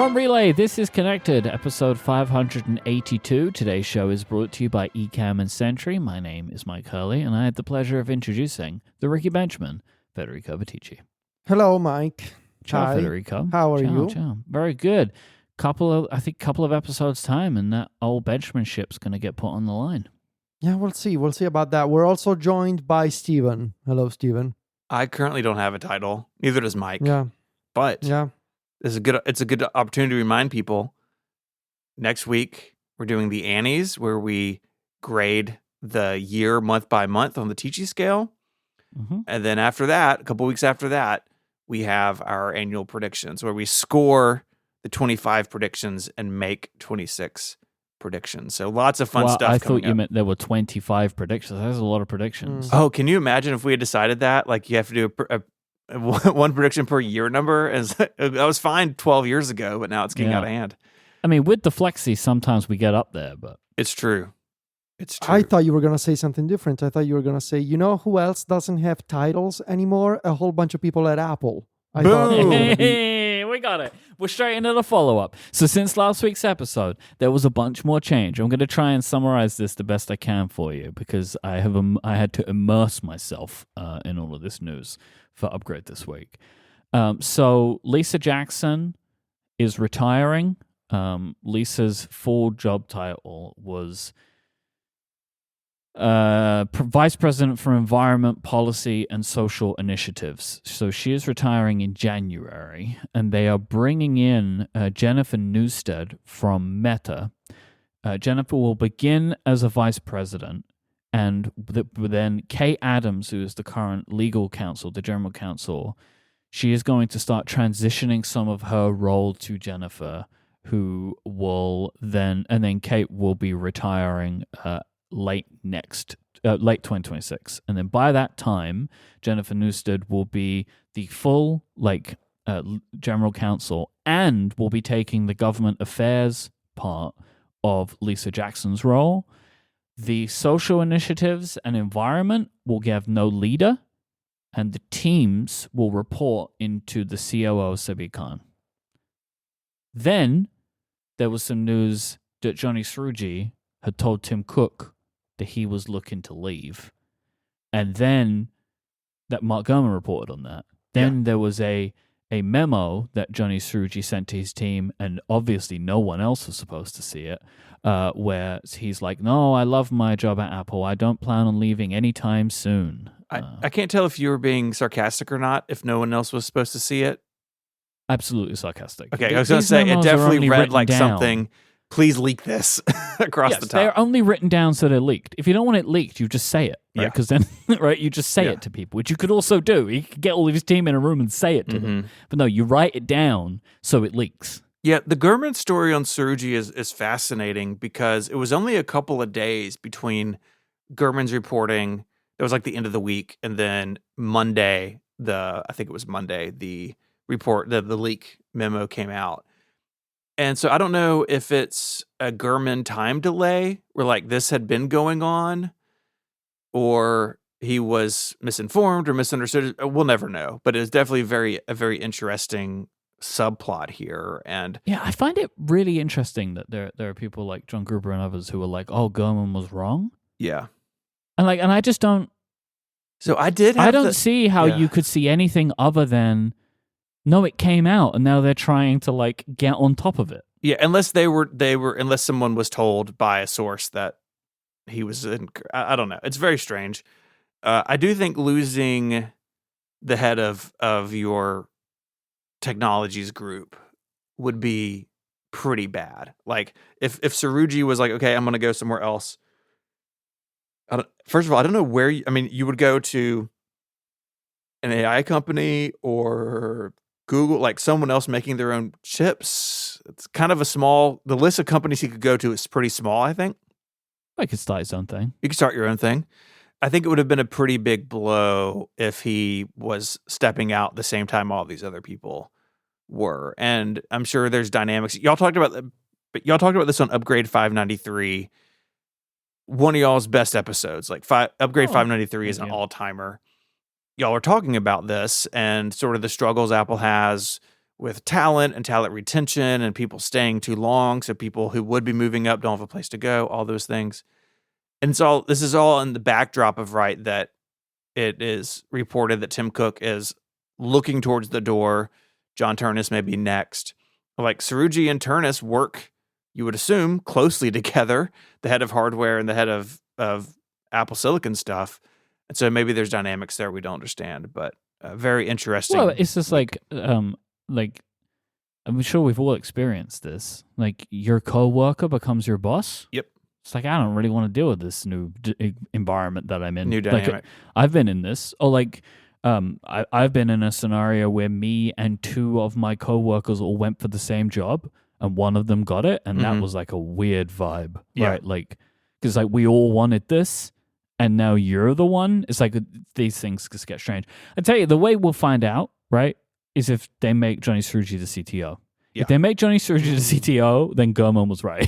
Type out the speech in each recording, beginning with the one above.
From Relay, this is Connected, episode 582. Today's show is brought to you by Ecamm and Sentry. My name is Mike Hurley, and I had the pleasure of introducing the Ricky Benchman, Federico Battici. Hello, Mike. Ciao, Hi. Federico. How are you? Ciao. Very good. Couple of episodes time, and that old benchmanship's going to get put on the line. Yeah, we'll see. We'll see about that. We're also joined by Steven. Hello, Steven. I currently don't have a title. Neither does Mike. Yeah. But Yeah. it's a good opportunity to remind people. Next week, we're doing the Annies, where we grade the year month by month on the Tichy scale. Mm-hmm. And then after that, a couple weeks after that, we have our annual predictions, where we score the 25 predictions and make 26 predictions. So lots of fun stuff. I thought you up. meant there were 25 predictions. That's a lot of predictions. Oh, can you imagine if we had decided that? Like, you have to do one prediction per year number? And that was fine 12 years ago, but now it's getting out of hand. I mean, with the flexi, sometimes we get up there, but It's true. It's true. I thought you were going to say something different. I thought you were going to say, you know who else doesn't have titles anymore? A whole bunch of people at Apple. I thought Boom. it was gonna be- Hey, we got it. We're straight into the follow-up. So since last week's episode, there was a bunch more change. I'm going to try and summarize this the best I can for you because I had to immerse myself in all of this news for Upgrade this week. So Lisa Jackson is retiring. Lisa's full job title was Vice President for Environment Policy and Social Initiatives. So she is retiring in January, and they are bringing in Jennifer Newstead from Meta. Jennifer will begin as a vice president, and then Kay Adams, who is the current legal counsel, the general counsel, she is going to start transitioning some of her role to Jennifer, who will then Kate will be retiring late 2026, and then by that time Jennifer Newstead will be the full general counsel and will be taking the government affairs part of Lisa Jackson's role. The social initiatives and environment will have no leader, and the teams will report into the COO Sabi Khan. Then there was some news that Johnny Sruji had told Tim Cook that he was looking to leave. And then that Mark Gurman reported on that. Then there was a memo that Johnny Sruji sent to his team, and obviously no one else was supposed to see it, where he's like, no, I love my job at Apple. I don't plan on leaving anytime soon. I can't tell if you were being sarcastic or not, if no one else was supposed to see it. Absolutely sarcastic. Okay, I was going to say, it definitely read like something, please leak this across the top. They're only written down so they're leaked. If you don't want it leaked, you just say it, right? Yeah. Because then, right, you just say it to people, which you could also do. You could get all of his team in a room and say it to them. But no, you write it down so it leaks. Yeah, the Gurman story on Sruji is fascinating because it was only a couple of days between Gurman's reporting, that was like the end of the week, and then Monday, the report, the leak memo came out. And so I don't know if it's a Gurman time delay where like this had been going on, or he was misinformed or misunderstood. We'll never know, but it's definitely a very interesting subplot here. And yeah, I find it really interesting that there are people like John Gruber and others who are like, "Oh, Gurman was wrong." Yeah, and I just don't. So I don't see how you could see anything other than, no, it came out, and now they're trying to like get on top of it. Yeah, unless unless someone was told by a source that he was in. I don't know. It's very strange. I do think losing the head of your technologies group would be pretty bad. Like if Sruji was like, okay, I'm going to go somewhere else. First of all, I don't know where you would go to an AI company or Google, like someone else making their own chips. It's kind of the list of companies he could go to is pretty small, I think. I could start his own thing. You could start your own thing. I think it would have been a pretty big blow if he was stepping out the same time all these other people were. And I'm sure there's dynamics. Y'all talked about this on Upgrade 593. One of y'all's best episodes, like Upgrade 593 is an all-timer. Y'all are talking about this and sort of the struggles Apple has with talent and talent retention and people staying too long, so people who would be moving up don't have a place to go, all those things. And so this is all in the backdrop of, right, that it is reported that Tim Cook is looking towards the door. John Turnus may be next. Like, Srouji and Turnus work, you would assume, closely together, the head of hardware and the head of Apple Silicon stuff. And so maybe there's dynamics there we don't understand, but very interesting. Well, it's just like I'm sure we've all experienced this. Like, your coworker becomes your boss. Yep. It's like, I don't really want to deal with this new environment that I'm in. New dynamic. Like, I've been in this. Or like, I've been in a scenario where me and two of my coworkers all went for the same job, and one of them got it, and that was like a weird vibe, right? Like, because like we all wanted this, and now you're the one. It's like these things just get strange. I tell you, the way we'll find out, right, is if they make Johnny Srouji the CTO. Yeah. If they make Johnny Srouji the CTO, then Gurman was right.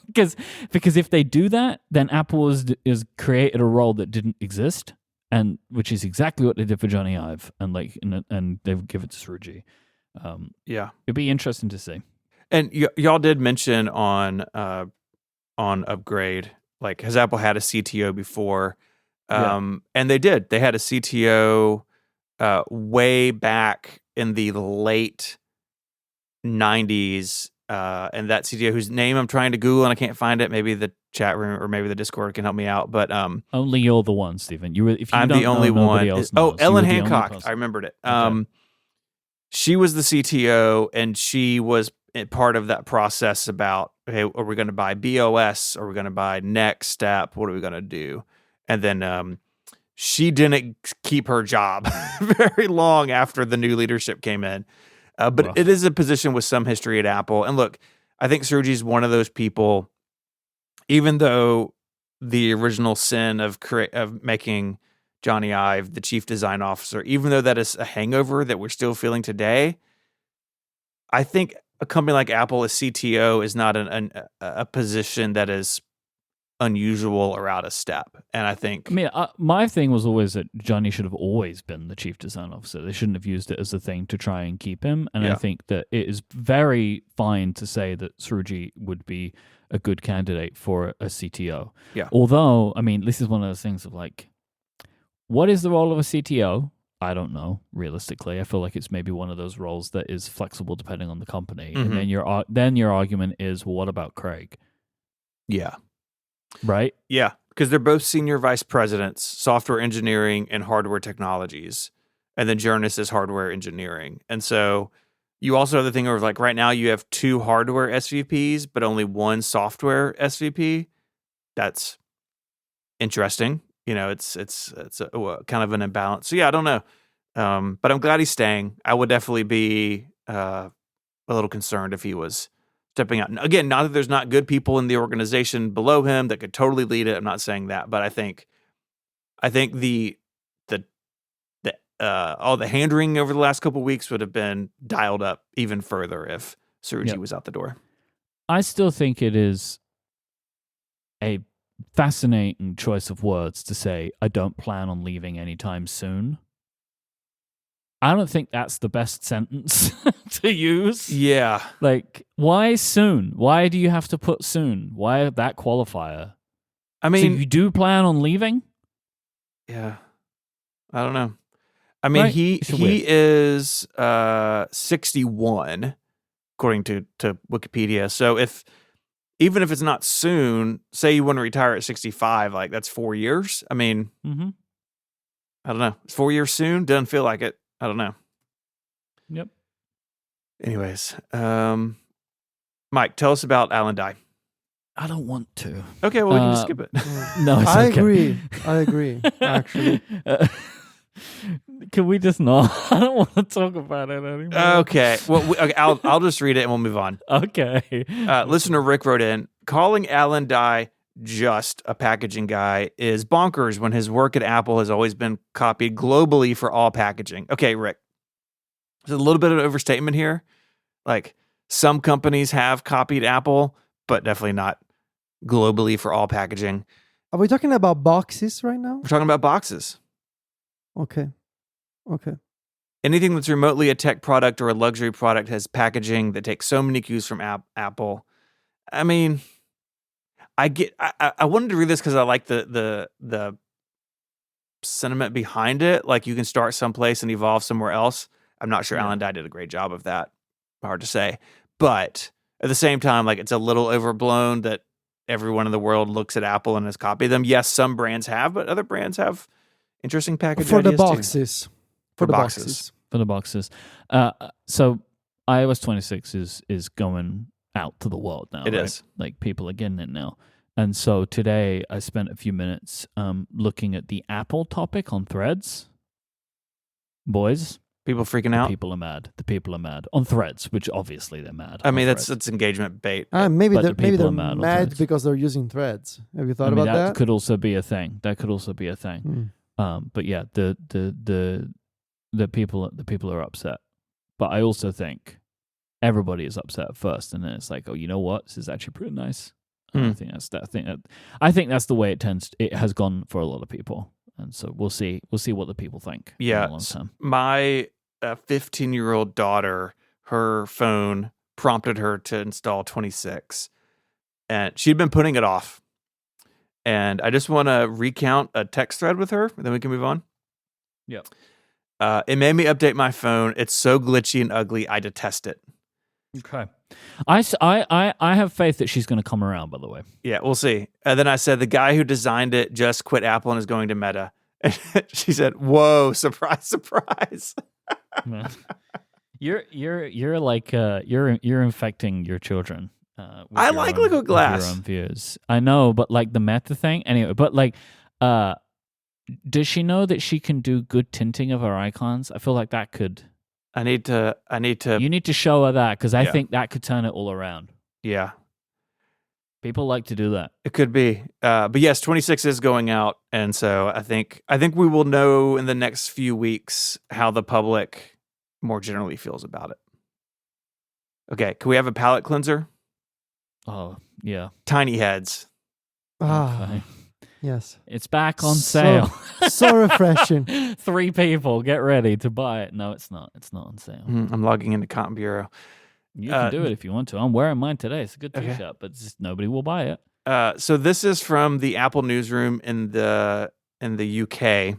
because if they do that, then Apple is created a role that didn't exist, and which is exactly what they did for Johnny Ive, and they give it to Srouji. It'd be interesting to see. And y'all did mention on Upgrade, like, has Apple had a CTO before? And they did. They had a CTO way back in the late 90s, and that CTO, whose name I'm trying to Google and I can't find it. Maybe the chat room or maybe the Discord can help me out. But only you're the one, Stephen. I'm the only one. Ellen Hancock. I remembered it. Okay. She was the CTO, and she was part of that process about, okay, are we going to buy BOS? Are we going to buy Next Step? What are we going to do? And then she didn't keep her job very long after the new leadership came in. But it is a position with some history at Apple. And look, I think Srouji's one of those people, even though the original sin of making Johnny Ive the chief design officer, even though that is a hangover that we're still feeling today, I think a company like Apple as CTO is not a position that is unusual or out of step. And I think, my thing was always that Johnny should have always been the chief design officer. They shouldn't have used it as a thing to try and keep him. And I think that it is very fine to say that Srouji would be a good candidate for a CTO. Yeah. Although, I mean, this is one of those things of like, what is the role of a CTO? I don't know, realistically. I feel like it's maybe one of those roles that is flexible depending on the company. And then your argument is, well, what about Craig? Yeah. Right? Yeah, because they're both senior vice presidents, software engineering and hardware technologies. And then Jonas is hardware engineering. And so you also have the thing where, like, right now you have 2 hardware SVPs, but only 1 software SVP. That's interesting. You know, it's a kind of an imbalance. So yeah, I don't know. But I'm glad he's staying. I would definitely be a little concerned if he was stepping out. Again, not that there's not good people in the organization below him that could totally lead it. I'm not saying that, but I think all the hand-wringing over the last couple of weeks would have been dialed up even further if Srouji was out the door. I still think it is a fascinating choice of words to say, I don't plan on leaving anytime soon. I don't think that's the best sentence to use. Yeah. Like, why soon? Why do you have to put soon? Why that qualifier? I mean, so you do plan on leaving? Yeah. I don't know. I mean, right? he is 61, according to Wikipedia. So even if it's not soon, say you want to retire at 65, like, that's 4 years. I mean, I don't know. 4 years soon? Doesn't feel like it. I don't know. Yep. Anyways, Mike, tell us about Alan Dye. I don't want to. Okay, well, we can just skip it. No, it's okay. I agree, actually. Can we just not? I don't want to talk about it anymore. Okay. Well, I'll just read it and we'll move on. Okay. Listener Rick wrote in, calling Alan Dye just a packaging guy is bonkers when his work at Apple has always been copied globally for all packaging. Okay, Rick. There's a little bit of an overstatement here. Like, some companies have copied Apple, but definitely not globally for all packaging. Are we talking about boxes right now? We're talking about boxes. Okay. Anything that's remotely a tech product or a luxury product has packaging that takes so many cues from Apple. I mean, I wanted to read this because I like the sentiment behind it. Like, you can start someplace and evolve somewhere else. I'm not sure Yeah. Alan Dye did a great job of that. Hard to say. But at the same time, like, it's a little overblown that everyone in the world looks at Apple and has copied them. Yes, some brands have, but other brands have interesting package For the ideas too. boxes. For the boxes. For the boxes. So iOS 26 is going out to the world now. It right? is. Like, people are getting it now. And so today I spent a few minutes looking at the Apple topic on Threads. Boys, People freaking the out. people are mad. The people are mad on Threads, which obviously they're mad. I on mean, Threads. that's engagement bait. Maybe But they're, the maybe people they're are mad on mad Threads. because they're using Threads. Have you thought I mean, about that that? could also be a thing. But yeah, the people are upset. But I also think everybody is upset at first, and then it's like, oh, you know what? This is actually pretty nice. And I think that's the way it has gone for a lot of people, and so we'll see what the people think. in Yeah, the long term. my 15-year-old daughter, her phone prompted her to install 26, and she'd been putting it off. And I just want to recount a text thread with her, and then we can move on. Yep. It made me update my phone. It's so glitchy and ugly. I detest it. Okay. I have faith that she's going to come around. By the way. Yeah, we'll see. And then I said, the guy who designed it just quit Apple and is going to Meta. And she said, "Whoa, surprise, surprise." Man. You're like you're infecting your children. With I your like own- Liquid with Glass. Your own views. I know, but like the Meta thing. Anyway, but like, does she know that she can do good tinting of her icons? I feel like that could. I need to. You need to show her that because I Yeah. think that could turn it all around. Yeah, People like to do that. it could be. But yes, 26 is going out, and so I think we will know in the next few weeks how the public more generally feels about it. Okay, can we have a palate cleanser? Oh yeah. Tiny heads. Ah, Okay. yes. It's back on So- sale. So refreshing. 3 people, get ready to buy it. No, it's not. It's not on sale. I'm logging into Cotton Bureau. You can do it if you want to. I'm wearing mine today. It's a good Okay. t-shirt, but just nobody will buy it. So this is from the Apple newsroom in the UK.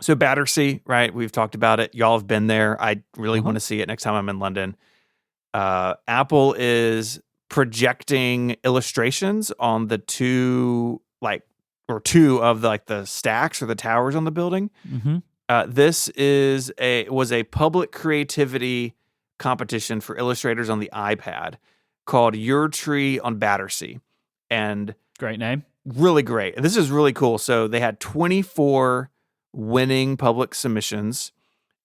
So Battersea, right? We've talked about it. Y'all have been there. I really want to see it next time I'm in London. Apple is projecting illustrations on the two of the stacks or the towers on the building. Mm-hmm. This was a public creativity competition for illustrators on the iPad called Your Tree on Battersea, and Great name. really great. And this is really cool. So they had 24 winning public submissions,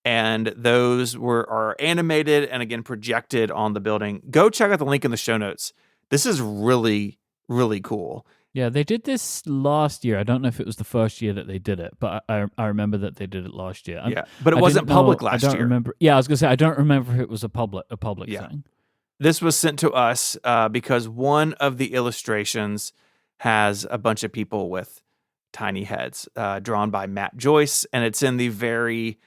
and those are animated and again projected on the building. Go check out the link in the show notes. This is really, really cool. Yeah, they did this last year. I don't know if it was the first year that they did it, but I remember that they did it last year. Yeah, but it I wasn't didn't know- public last I don't year. remember. Yeah, I was gonna say I don't remember if it was a public Yeah. thing. This was sent to us because one of the illustrations has a bunch of people with tiny heads drawn by Matt Joyce, and it's in the very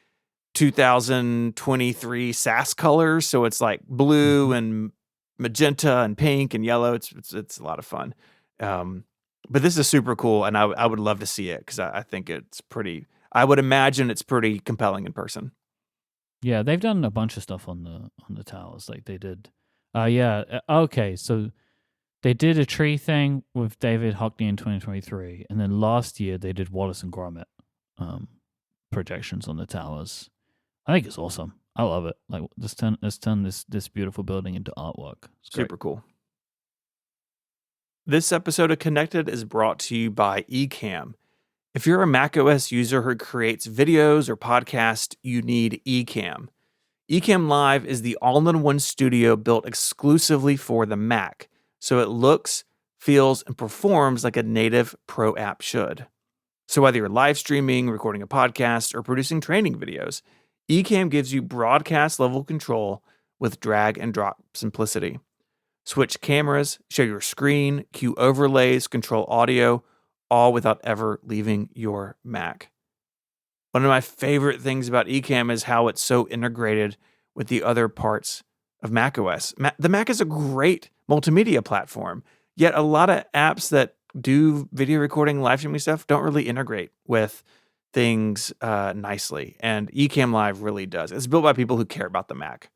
2023 SAS colors. So it's like blue and magenta and pink and yellow. It's a lot of fun. But this is super cool, and I would love to see it because I think it's pretty. I would imagine it's pretty compelling in person. Yeah, they've done a bunch of stuff on the towers, like they did. Okay, so they did a tree thing with David Hockney in 2023, and then last year they did Wallace and Gromit projections on the towers. I think it's awesome. I love it. Like let's turn this beautiful building into artwork. It's great. Super cool. This episode of Connected is brought to you by Ecamm. If you're a macOS user who creates videos or podcasts, you need Ecamm. Ecamm Live is the all-in-one studio built exclusively for the Mac, so it looks, feels, and performs like a native pro app should. So whether you're live streaming, recording a podcast, or producing training videos, Ecamm gives you broadcast-level control with drag-and-drop simplicity. Switch cameras, share your screen, cue overlays, control audio, all without ever leaving your Mac. One of my favorite things about Ecamm is how it's so integrated with the other parts of macOS. The Mac is a great multimedia platform, yet a lot of apps that do video recording, live streaming stuff don't really integrate with things nicely. And Ecamm Live really does. It's built by people who care about the Mac.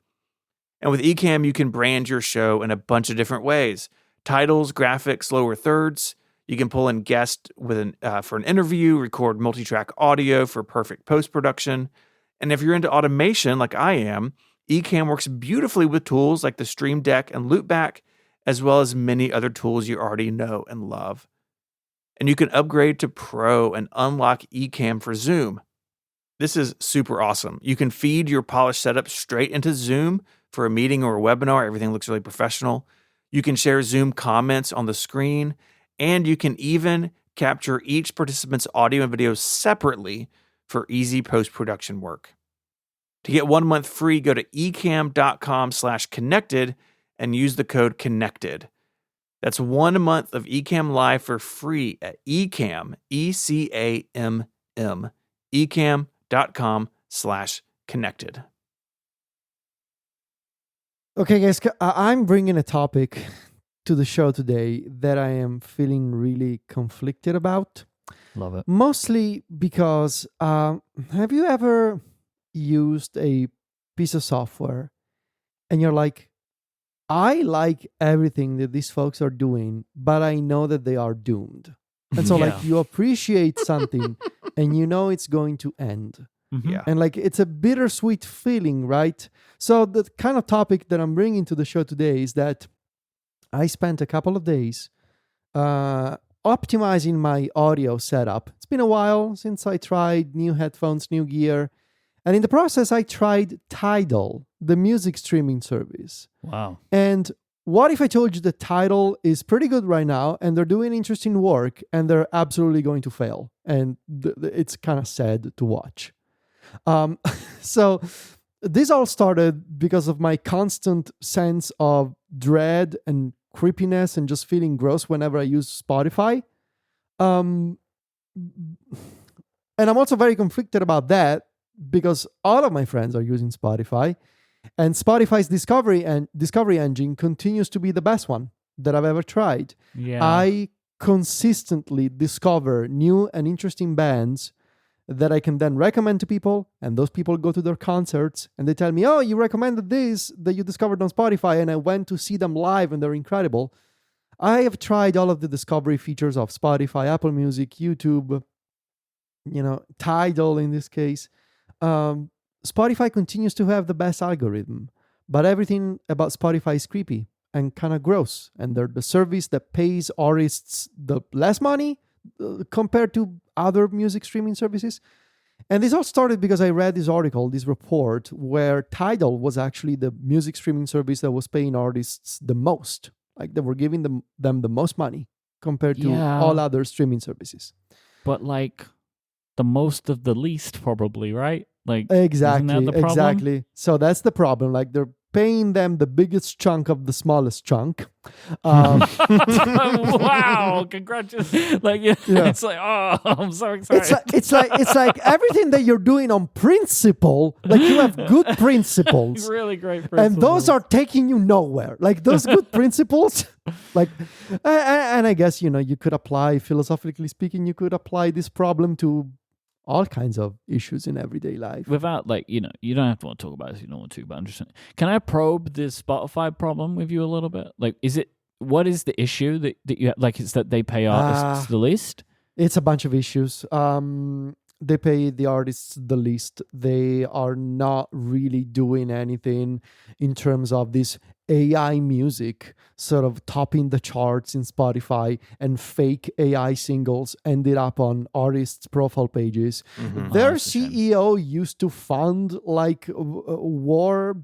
And with Ecamm, you can brand your show in a bunch of different ways. Titles, graphics, lower thirds. You can pull in guests for an interview, record multi-track audio for perfect post-production. And if you're into automation like I am, Ecamm works beautifully with tools like the Stream Deck and Loopback, as well as many other tools you already know and love. And you can upgrade to Pro and unlock Ecamm for Zoom. This is super awesome. You can feed your polished setup straight into Zoom for a meeting or a webinar. Everything looks really professional. You can share Zoom comments on the screen, and you can even capture each participant's audio and video separately for easy post-production work. To get 1 month free, go to ecamm.com/connected and use the code CONNECTED. That's 1 month of Ecamm Live for free at Ecamm, ECAMM, ecamm.com/connected. Okay, guys, I'm bringing a topic to the show today that I am feeling really conflicted about. Love it. Mostly because have you ever used a piece of software and you're like, I like everything that these folks are doing, but I know that they are doomed. And so like you appreciate something and you know it's going to end. Mm-hmm. Yeah. And like it's a bittersweet feeling, right? So the kind of topic that I'm bringing to the show today is that I spent a couple of days optimizing my audio setup. It's been a while since I tried new headphones, new gear. And in the process, I tried Tidal, the music streaming service. Wow. And what if I told you that Tidal is pretty good right now and they're doing interesting work and they're absolutely going to fail? And it's kind of sad to watch. So this all started because of my constant sense of dread and creepiness and just feeling gross whenever I use Spotify. And I'm also very conflicted about that because all of my friends are using Spotify, and Spotify's discovery engine continues to be the best one that I've ever tried. Yeah. I consistently discover new and interesting bands that I can then recommend to people, and those people go to their concerts and they tell me, oh, you recommended this that you discovered on Spotify, and I went to see them live and they're incredible. I have tried all of the discovery features of Spotify, Apple Music, YouTube, Tidal in this case. Spotify continues to have the best algorithm, but everything about Spotify is creepy and kind of gross, and they're the service that pays artists the less money compared to other music streaming services. And this all started because I read this article, this report, where Tidal was actually the music streaming service that was paying artists the most. Like they were giving them the most money compared to all other streaming services. But like the most of the least, probably, right? Like exactly, isn't that the problem? exactly. So that's the problem. Like they're paying them the biggest chunk of the smallest chunk. Wow! Congratulations! Like, it's like, oh, I'm so excited. It's like everything that you're doing on principle. Like you have good principles, Really great principles, and those are taking you nowhere. Like those good principles, like, and I guess you could apply, philosophically speaking, you could apply this problem to all kinds of issues in everyday life. Without, like, you don't have to want to talk about this if you don't want to, but I'm just saying, can I probe this Spotify problem with you a little bit? Like, what is the issue that you have? Like, it's that they pay artists the least? It's a bunch of issues. They pay the artists the least. They are not really doing anything in terms of this AI music sort of topping the charts in Spotify, and fake AI singles ended up on artists' profile pages. Mm-hmm. Their CEO used to fund like war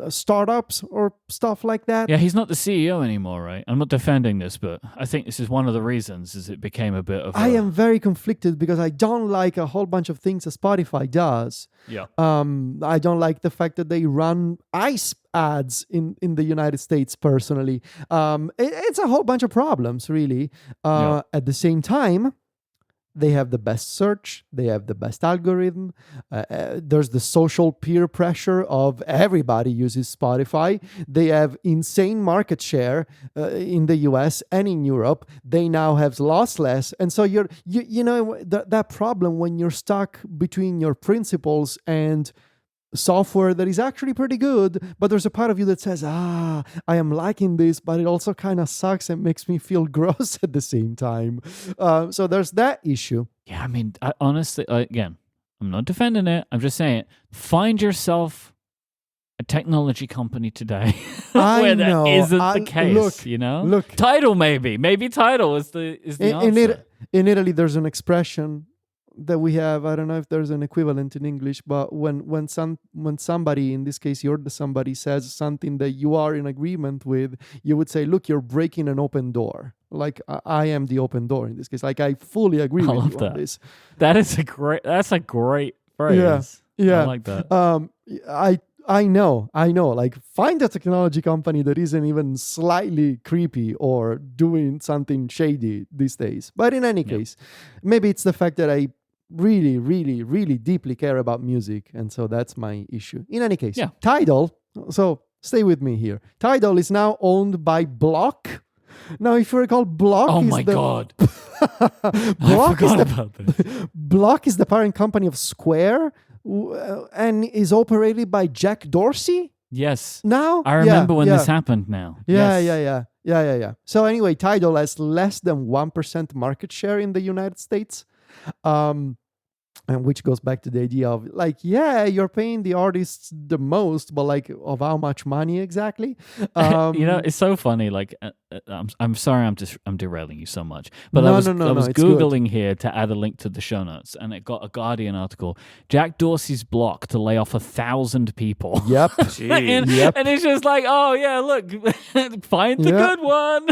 startups or stuff like that. Yeah, he's not the CEO anymore, right? I'm not defending this, but I think this is one of the reasons is it became a bit of I am very conflicted because I don't like a whole bunch of things that Spotify does. Yeah. I don't like the fact that they run ICE ads in the United States personally. It's a whole bunch of problems, really. At the same time, They have the best search. They have the best algorithm. There's the social peer pressure of everybody uses Spotify. They have insane market share in the US and in Europe. They now have lossless. And so you know, that problem when you're stuck between your principles and software that is actually pretty good, but there's a part of you that says, I am liking this, but it also kind of sucks and makes me feel gross at the same time. So there's that issue. Yeah, I mean, honestly, again, I'm not defending it. I'm just saying, find yourself a technology company today where that isn't the case. Look, Tidal maybe Tidal is the answer. In Italy, there's an expression that we have. I don't know if there's an equivalent in English, but when somebody, in this case you're the somebody, says something that you are in agreement with, you would say, look, you're breaking an open door. Like, I am the open door in this case. Like, I fully agree with you on this. That's a great phrase. Yeah. I like that. I know. Like, find a technology company that isn't even slightly creepy or doing something shady these days. But in any case, maybe it's the fact that I really, really, really deeply care about music, and so that's my issue. In any case, Tidal. So stay with me here. Tidal is now owned by Block. Now, if you recall, Block oh is my god, Block I forgot about this. Block is the parent company of Square, and is operated by Jack Dorsey. Yes. Now I remember when this happened now. Yeah. So anyway, Tidal has less than 1% market share in the United States. And which goes back to the idea of, like, you're paying the artists the most, but like, of how much money exactly? It's so funny. Like, I'm sorry, I'm derailing you so much, but I was Googling good. here to add a link to the show notes, and it got a Guardian article. Jack Dorsey's Block to lay off 1,000 people. Yep. And it's just like, oh yeah, look, find the good one.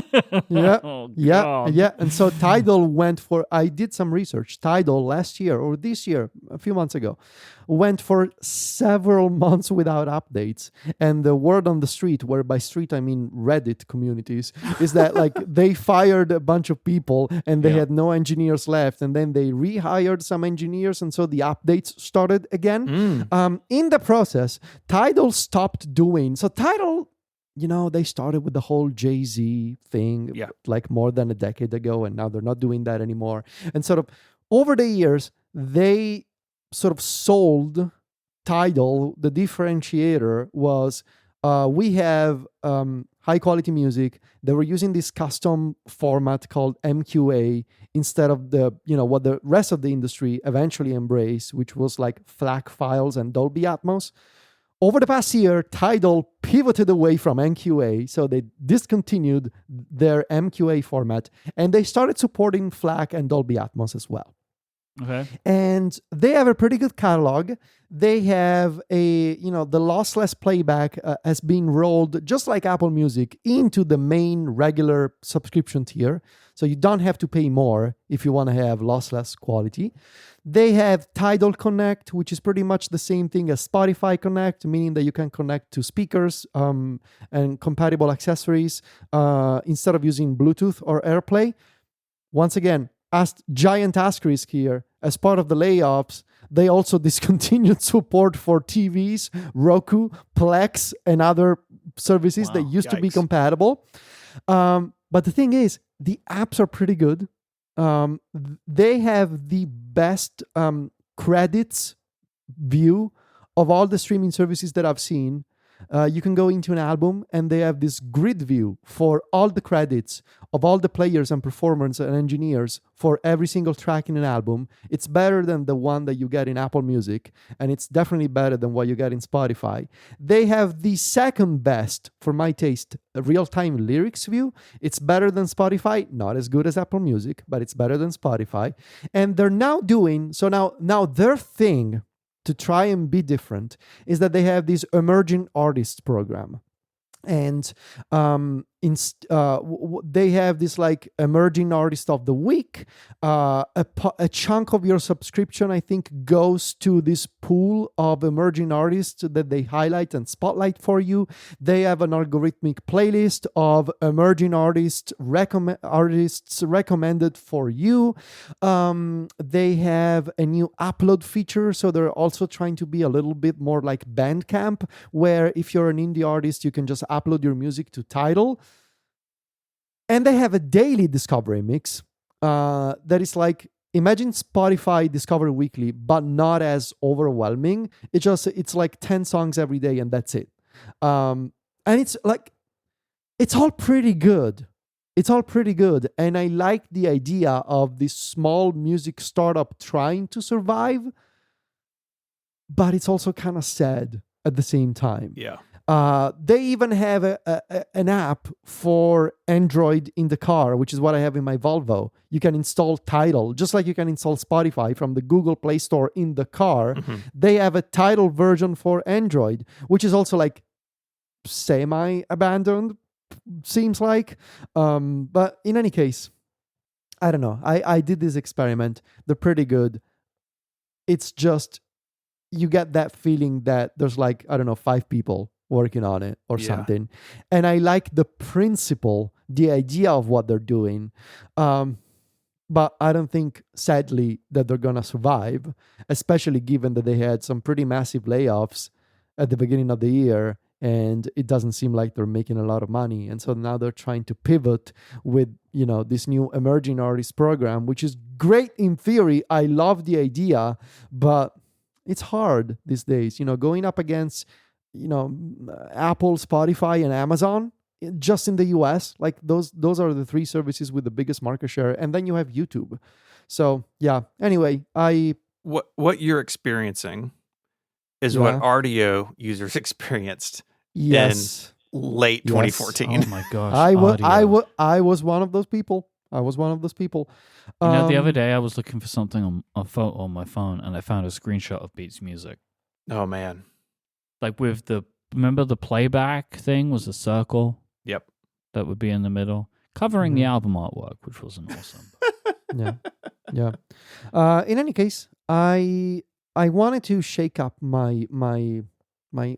Yeah. And so Tidal went for, I did some research. Tidal last year or this year, a few months ago, went for several months without updates. And the word on the street, where by street I mean Reddit communities, is that like they fired a bunch of people and they had no engineers left, and then they rehired some engineers, and so the updates started again. In the process, Tidal stopped doing so. Tidal, they started with the whole Jay-Z thing like more than a decade ago, and now they're not doing that anymore. And sort of over the years, they sort of sold Tidal. The differentiator was we have high quality music. They were using this custom format called MQA instead of the what the rest of the industry eventually embraced, which was like FLAC files and Dolby Atmos. Over the past year, Tidal pivoted away from MQA, so they discontinued their MQA format, and they started supporting FLAC and Dolby Atmos as well. Okay. And they have a pretty good catalog. They have the lossless playback has been rolled, just like Apple Music, into the main regular subscription tier. So you don't have to pay more if you want to have lossless quality. They have Tidal Connect, which is pretty much the same thing as Spotify Connect, meaning that you can connect to speakers and compatible accessories instead of using Bluetooth or AirPlay. Once again, giant asterisk here, as part of the layoffs, they also discontinued support for TVs, Roku, Plex, and other services that used to be compatible. But the thing is, the apps are pretty good. They have the best credits view of all the streaming services that I've seen. You can go into an album and they have this grid view for all the credits of all the players and performers and engineers for every single track in an album. It's better than the one that you get in Apple Music, and it's definitely better than what you get in Spotify. They have the second best, for my taste, real-time lyrics view. It's better than Spotify, not as good as Apple Music, but it's better than Spotify. And they're now doing, so now their thing to try and be different is that they have this emerging artists program. And they have this like emerging artist of the week. A chunk of your subscription, I think, goes to this pool of emerging artists that they highlight and spotlight for you. They have an algorithmic playlist of emerging artists recommended for you. They have a new upload feature, so they're also trying to be a little bit more like Bandcamp, where if you're an indie artist, you can just upload your music to Tidal. And they have a daily discovery mix that is like, imagine Spotify Discovery Weekly, but not as overwhelming. It's like 10 songs every day and that's it. And it's like, it's all pretty good. It's all pretty good. And I like the idea of this small music startup trying to survive, but it's also kind of sad at the same time. Yeah. They even have an app for Android in the car, which is what I have in my Volvo. You can install Tidal, just like you can install Spotify from the Google Play Store in the car. Mm-hmm. They have a Tidal version for Android, which is also like semi-abandoned, seems like. But in any case, I don't know. I did this experiment. They're pretty good. It's just, you get that feeling that there's like, I don't know, 5 people working on it or something. And I like the principle, the idea of what they're doing. But I don't think, sadly, that they're going to survive, especially given that they had some pretty massive layoffs at the beginning of the year, and it doesn't seem like they're making a lot of money. And so now they're trying to pivot with, this new emerging artist program, which is great in theory. I love the idea, but it's hard these days, going up against Apple, Spotify, and Amazon just in the US. Like those are the 3 services with the biggest market share, and then you have YouTube. So yeah, anyway, what you're experiencing is what RDO users experienced in late 2014. Oh my gosh. I was one of those people. The other day I was looking for something on a photo on my phone, and I found a screenshot of Beats Music. Oh man. Like remember the playback thing was a circle? Yep. That would be in the middle, covering the album artwork, which wasn't awesome. Yeah. In any case, I wanted to shake up my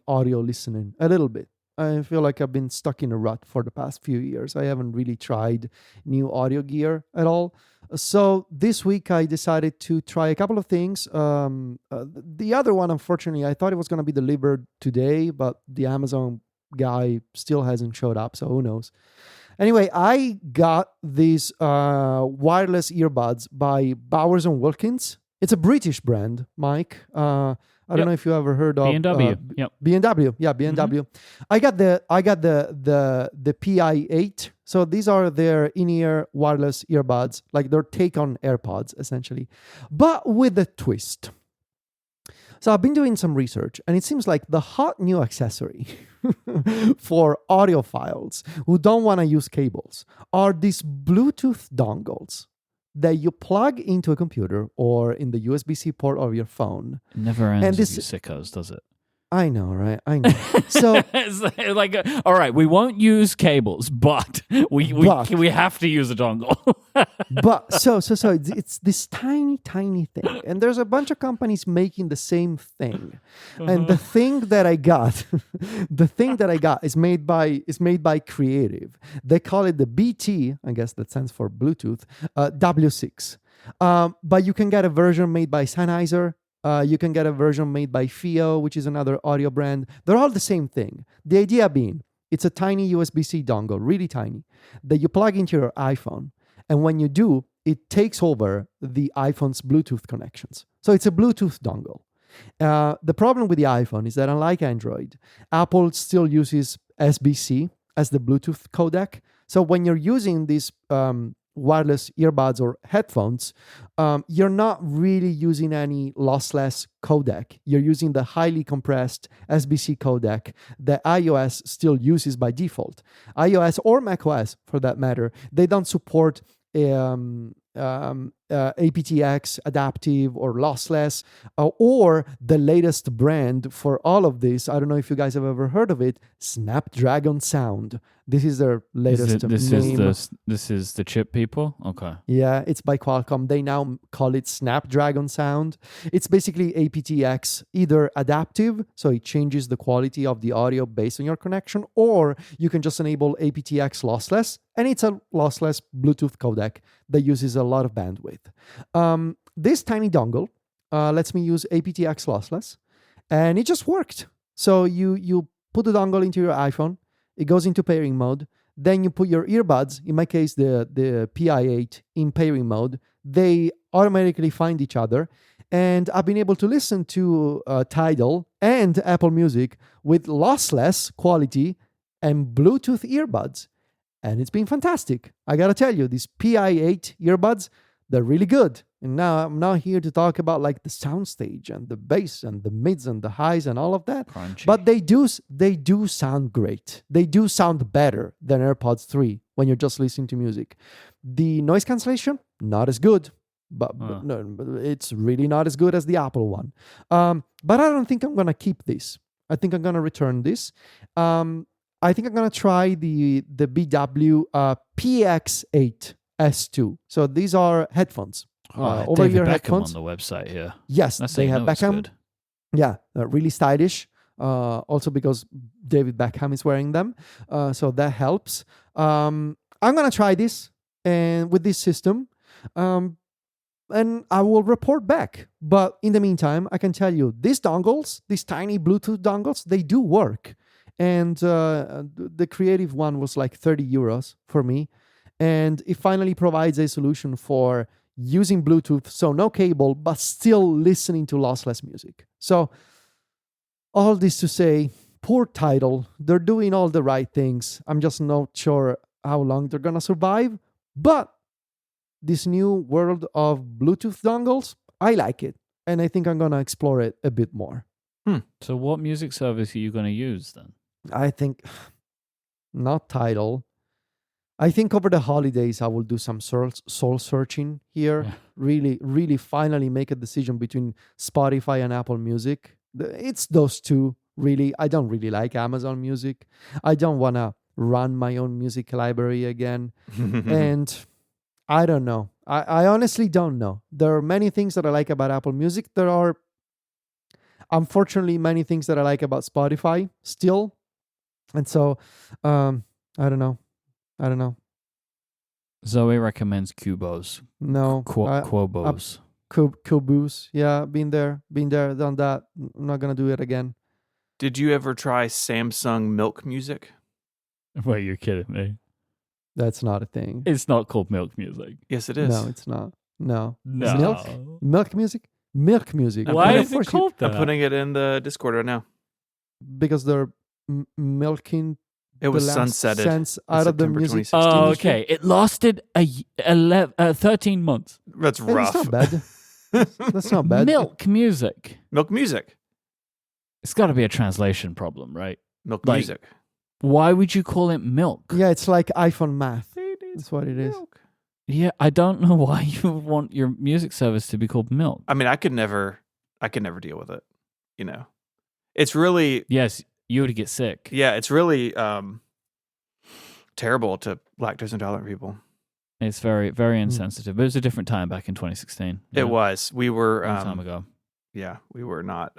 audio listening a little bit. I feel like I've been stuck in a rut for the past few years. I haven't really tried new audio gear at all. So this week I decided to try a couple of things. The other one, unfortunately, I thought it was going to be delivered today, but the Amazon guy still hasn't showed up, so who knows. Anyway, I got these wireless earbuds by Bowers & Wilkins. It's a British brand, Mike. I don't know if you ever heard of B&W. B&W. Yeah, B&W. Mm-hmm. I got the PI8. So these are their in-ear wireless earbuds, like their take on AirPods, essentially, but with a twist. So I've been doing some research, and it seems like the hot new accessory for audiophiles who don't want to use cables are these Bluetooth dongles that you plug into a computer or in the USB-C port of your phone. It never ends with you sickos, does it? I know, right? I know. So it's like, all right, we won't use cables, but we have to use a dongle. But so it's this tiny thing, and there's a bunch of companies making the same thing. And the thing that I got, is made by Creative. They call it the BT, I guess that stands for Bluetooth, W6. But you can get a version made by Sennheiser. You can get a version made by FIO, which is another audio brand. They're all the same thing. The idea being, it's a tiny USB-C dongle, really tiny, that you plug into your iPhone. And when you do, it takes over the iPhone's Bluetooth connections. So it's a Bluetooth dongle. The problem with the iPhone is that unlike Android, Apple still uses SBC as the Bluetooth codec. So when you're using these wireless earbuds or headphones, you're not really using any lossless codec. You're using the highly compressed SBC codec that iOS still uses by default. iOS or macOS, for that matter, they don't support aptX, adaptive, or lossless, or the latest brand for all of this. I don't know if you guys have ever heard of it, Snapdragon Sound. This is their latest name. This is the chip people. Okay. Yeah, it's by Qualcomm. They now call it Snapdragon Sound. It's basically aptX, either adaptive, so it changes the quality of the audio based on your connection, or you can just enable aptX lossless, and it's a lossless Bluetooth codec that uses a lot of bandwidth. This tiny dongle lets me use aptX lossless, and it just worked. So you put the dongle into your iPhone, it goes into pairing mode. Then you put your earbuds, in my case, the PI8, in pairing mode. They automatically find each other. And I've been able to listen to Tidal and Apple Music with lossless quality and Bluetooth earbuds. And it's been fantastic. I gotta tell you, these PI8 earbuds, they're really good. And now I'm not here to talk about like the soundstage and the bass and the mids and the highs and all of that. Crunchy. But they do sound great. They do sound better than AirPods 3 when you're just listening to music. The noise cancellation, not as good. But it's really not as good as the Apple one. But I don't think I'm gonna keep this. I think I'm gonna return this. I think I'm gonna try the BW PX8 S2. So these are headphones. David Over-ear Beckham headphones. on the website here. Yes, That's they how have you know it's Beckham. good. Yeah, really stylish. Also because David Beckham is wearing them, so that helps. I'm gonna try this and with this system, and I will report back. But in the meantime, I can tell you these dongles, these tiny Bluetooth dongles, they do work. And the creative one was like 30 euros for me, and it finally provides a solution for using Bluetooth, so no cable, but still listening to lossless music. So all this to say, poor Tidal, they're doing all the right things. I'm just not sure how long they're gonna survive, but this new world of Bluetooth dongles, I like it, and I think I'm gonna explore it a bit more. So what music service are you going to use then? I think not Tidal. I think over the holidays I will do some soul searching here. Yeah. Really finally make a decision between Spotify and Apple Music. It's those two, really. I don't really like Amazon Music. I don't want to run my own music library again. And I don't know. I honestly don't know. There are many things that I like about Apple Music. There are, unfortunately, many things that I like about Spotify still. And so, I don't know. Zoe recommends Cubos. No. Quobos. Kubus. Yeah, been there, done that. I'm not going to do it again. Did you ever try Samsung Milk Music? Wait, you're kidding me. That's not a thing. It's not called Milk Music. Yes, it is. No, it's not. No. No. Milk music? Milk music. Why Of is it course called that? I'm putting it in the Discord right now. because they're milking It was the last sunsetted cents in out of the September music 2016. Oh, industry. okay. It lasted 13 months. That's Hey, rough. that's not bad. That's not bad. Milk Music. Milk Music. It's got to be a translation problem, right? Milk Like- Music. Why would you call it milk? Yeah, it's like iPhone math. That's what it is. Milk. Yeah, I don't know why you would want your music service to be called Milk. I mean, I could never deal with it. You know, it's really, Yes, you would get sick. yeah, it's really terrible to lactose intolerant people. It's very, very insensitive. But it was a different time back in 2016. It was. We were, a long time ago. yeah, we were not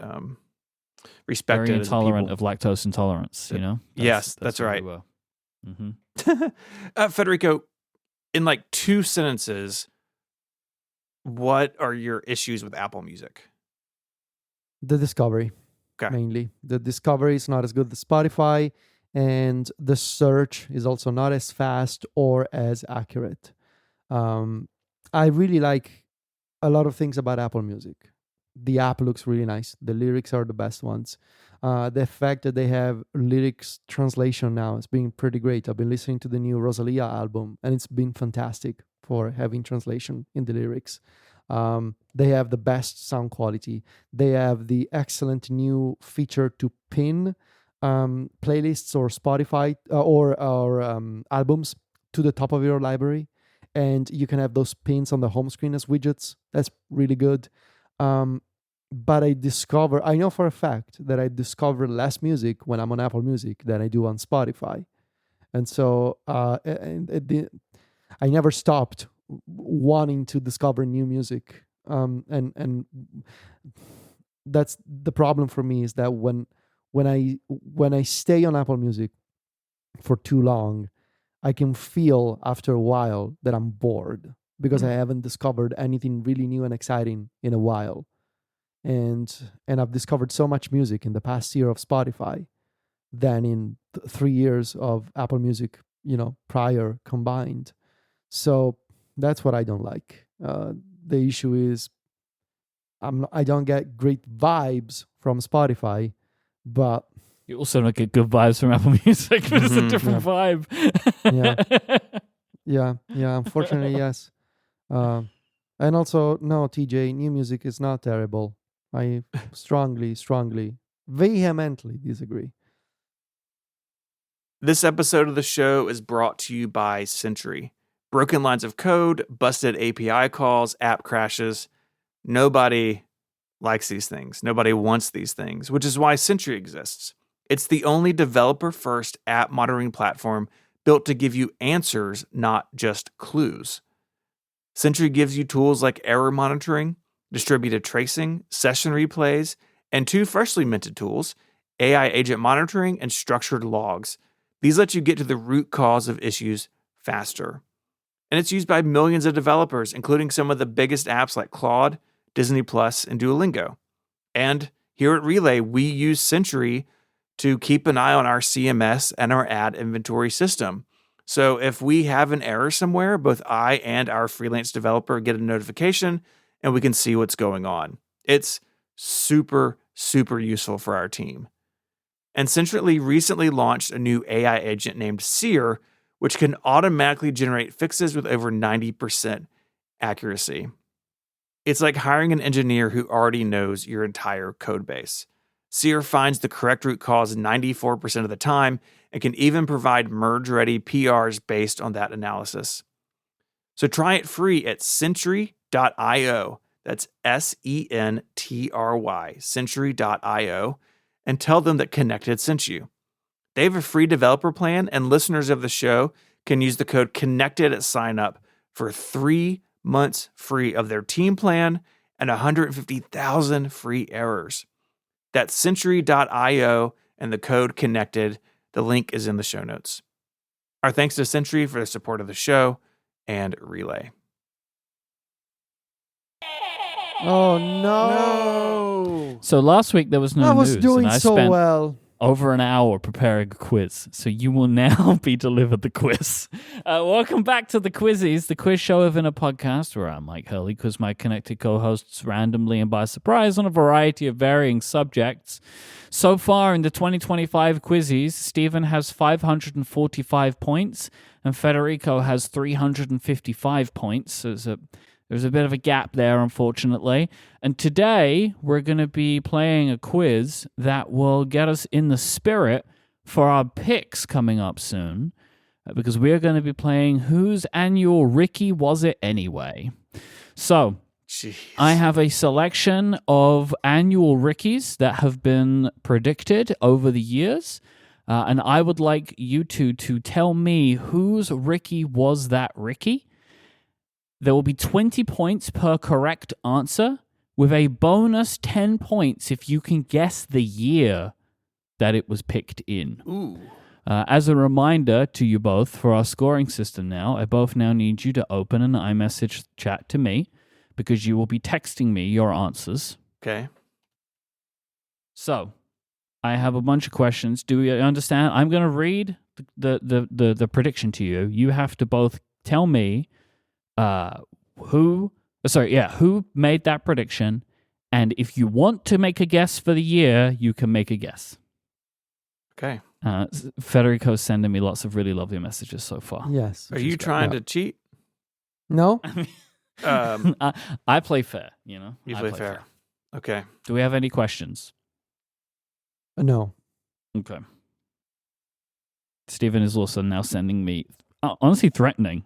respected Very as a intolerant people. of lactose intolerance. You know. Yes, that's what right. we were. Mhm. Federico, in like 2 sentences, what are your issues with Apple Music? The discovery, Okay. mainly. The discovery is not as good as Spotify, and the search is also not as fast or as accurate. I really like a lot of things about Apple Music. The app looks really nice. The lyrics are the best ones. The fact that they have lyrics translation now has been pretty great. I've been listening to the new Rosalia album, and it's been fantastic for having translation in the lyrics. They have the best sound quality. They have the excellent new feature to pin playlists or Spotify or albums to the top of your library, and you can have those pins on the home screen as widgets. That's really good. But I know for a fact that I discover less music when I'm on Apple Music than I do on Spotify. And so I never stopped wanting to discover new music. And that's the problem for me, is that when I stay on Apple Music for too long, I can feel after a while that I'm bored because I haven't discovered anything really new and exciting in a while. And I've discovered so much music in the past year of Spotify than in 3 years of Apple Music, prior combined. So that's what I don't like. The issue is I don't get great vibes from Spotify, but You also don't get good vibes from Apple Music, but it's a different vibe. yeah, unfortunately, yes. And also, no, TJ, new music is not terrible. I strongly, vehemently disagree. This episode of the show is brought to you by Sentry. Broken lines of code, busted API calls, app crashes. Nobody likes these things. Nobody wants these things, which is why Sentry exists. It's the only developer-first app monitoring platform built to give you answers, not just clues. Sentry gives you tools like error monitoring, distributed tracing, session replays, and 2 freshly minted tools, AI agent monitoring and structured logs. These let you get to the root cause of issues faster. And it's used by millions of developers, including some of the biggest apps like Claude, Disney Plus, and Duolingo. And here at Relay, we use Sentry to keep an eye on our CMS and our ad inventory system. So if we have an error somewhere, both I and our freelance developer get a notification and we can see what's going on. It's super, super useful for our team. And Sentry recently launched a new AI agent named Seer, which can automatically generate fixes with over 90% accuracy. It's like hiring an engineer who already knows your entire code base. Seer finds the correct root cause 94% of the time and can even provide merge-ready PRs based on that analysis. So try it free at Sentry.io. That's Sentry, Sentry.io, and tell them that Connected sent you. They have a free developer plan, and listeners of the show can use the code CONNECTED at sign up for 3 months free of their team plan and 150,000 free errors. That's Sentry.io and the code CONNECTED. The link is in the show notes. Our thanks to Sentry for the support of the show and Relay. Oh no! So last week there was no I was news, doing and I so spent well. over an hour preparing a quiz. So you will now be delivered the quiz. Welcome back to the Quizzies, the quiz show within a podcast where I'm Mike Hurley, quiz my connected co-hosts randomly and by surprise on a variety of varying subjects. So far in the 2025 Quizzies, Stephen has 545 points and Federico has 355 points. So there's a bit of a gap there, unfortunately. And today, we're going to be playing a quiz that will get us in the spirit for our picks coming up soon, because we're going to be playing Whose Annual Ricky Was It Anyway? So, Jeez. I have a selection of annual Rickies that have been predicted over the years, and I would like you two to tell me whose Ricky was that Ricky. There will be 20 points per correct answer, with a bonus 10 points if you can guess the year that it was picked in. Ooh. As a reminder to you both, for our scoring system now, I both now need you to open an iMessage chat to me, because you will be texting me your answers. Okay. So, I have a bunch of questions. Do you understand? I'm going to read the prediction to you. You have to both tell me who made that prediction, and if you want to make a guess for the year, you can make a guess. Okay. Federico's sending me lots of really lovely messages so far. Yes. Are you trying to cheat? No? I play fair, you know. You I play fair. Okay. Do we have any questions? No. Okay. Stephen is also now sending me, honestly, threatening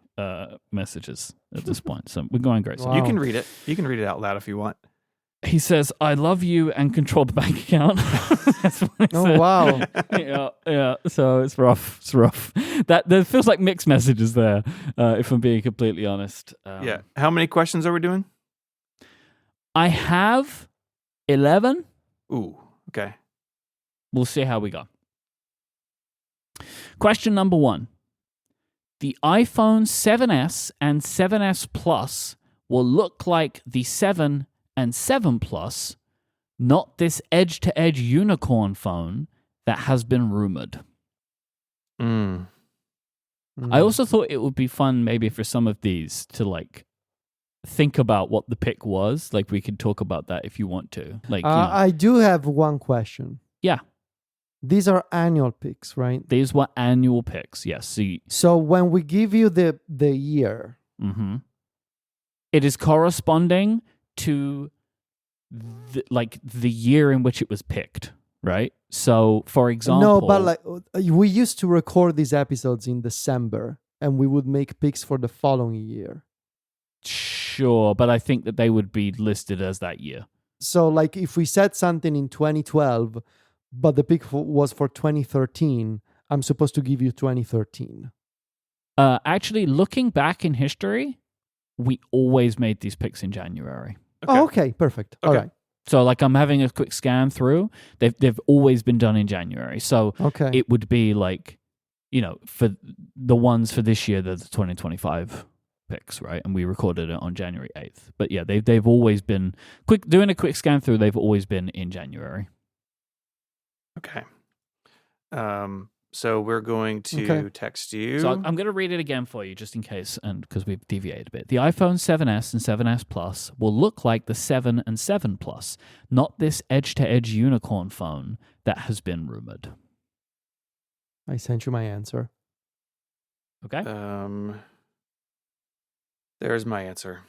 messages at this point. So we're going great. So Wow. You can read it. You can read it out loud if you want. He says, "I love you and control the bank account." That's what he Oh said. wow. Yeah. So it's rough. It's rough. That there feels like mixed messages there. If I'm being completely honest. Yeah. How many questions are we doing? I have 11. Ooh. Okay. We'll see how we go. Question number 1. The iPhone 7S and 7S Plus will look like the 7 and 7 Plus, not this edge-to-edge unicorn phone that has been rumored. Mm. I also thought it would be fun maybe for some of these to like think about what the pick was. Like we could talk about that if you want to. Like, I do have one question. Yeah. These are annual picks, right? These were annual picks. Yes. So when we give you the year, it is corresponding to the year in which it was picked, right? So, for example, no, but like we used to record these episodes in December, and we would make picks for the following year. Sure, but I think that they would be listed as that year. So, like, if we said something in 2012, but the pick was for 2013, I'm supposed to give you 2013. Actually, looking back in history, we always made these picks in January. Okay. Oh, okay, perfect. Okay. All right. So, like, I'm having a quick scan through. They've always been done in January. So Okay. it would be like, for the ones for this year, they're the 2025 picks, right? And we recorded it on January 8th. But yeah, they've always been doing a quick scan through. They've always been in January. Okay. So we're going to text you. So I'm going to read it again for you just in case, and because we've deviated a bit. The iPhone 7S and 7S Plus will look like the 7 and 7 Plus, not this edge-to-edge unicorn phone that has been rumored. I sent you my answer. Okay? There's my answer.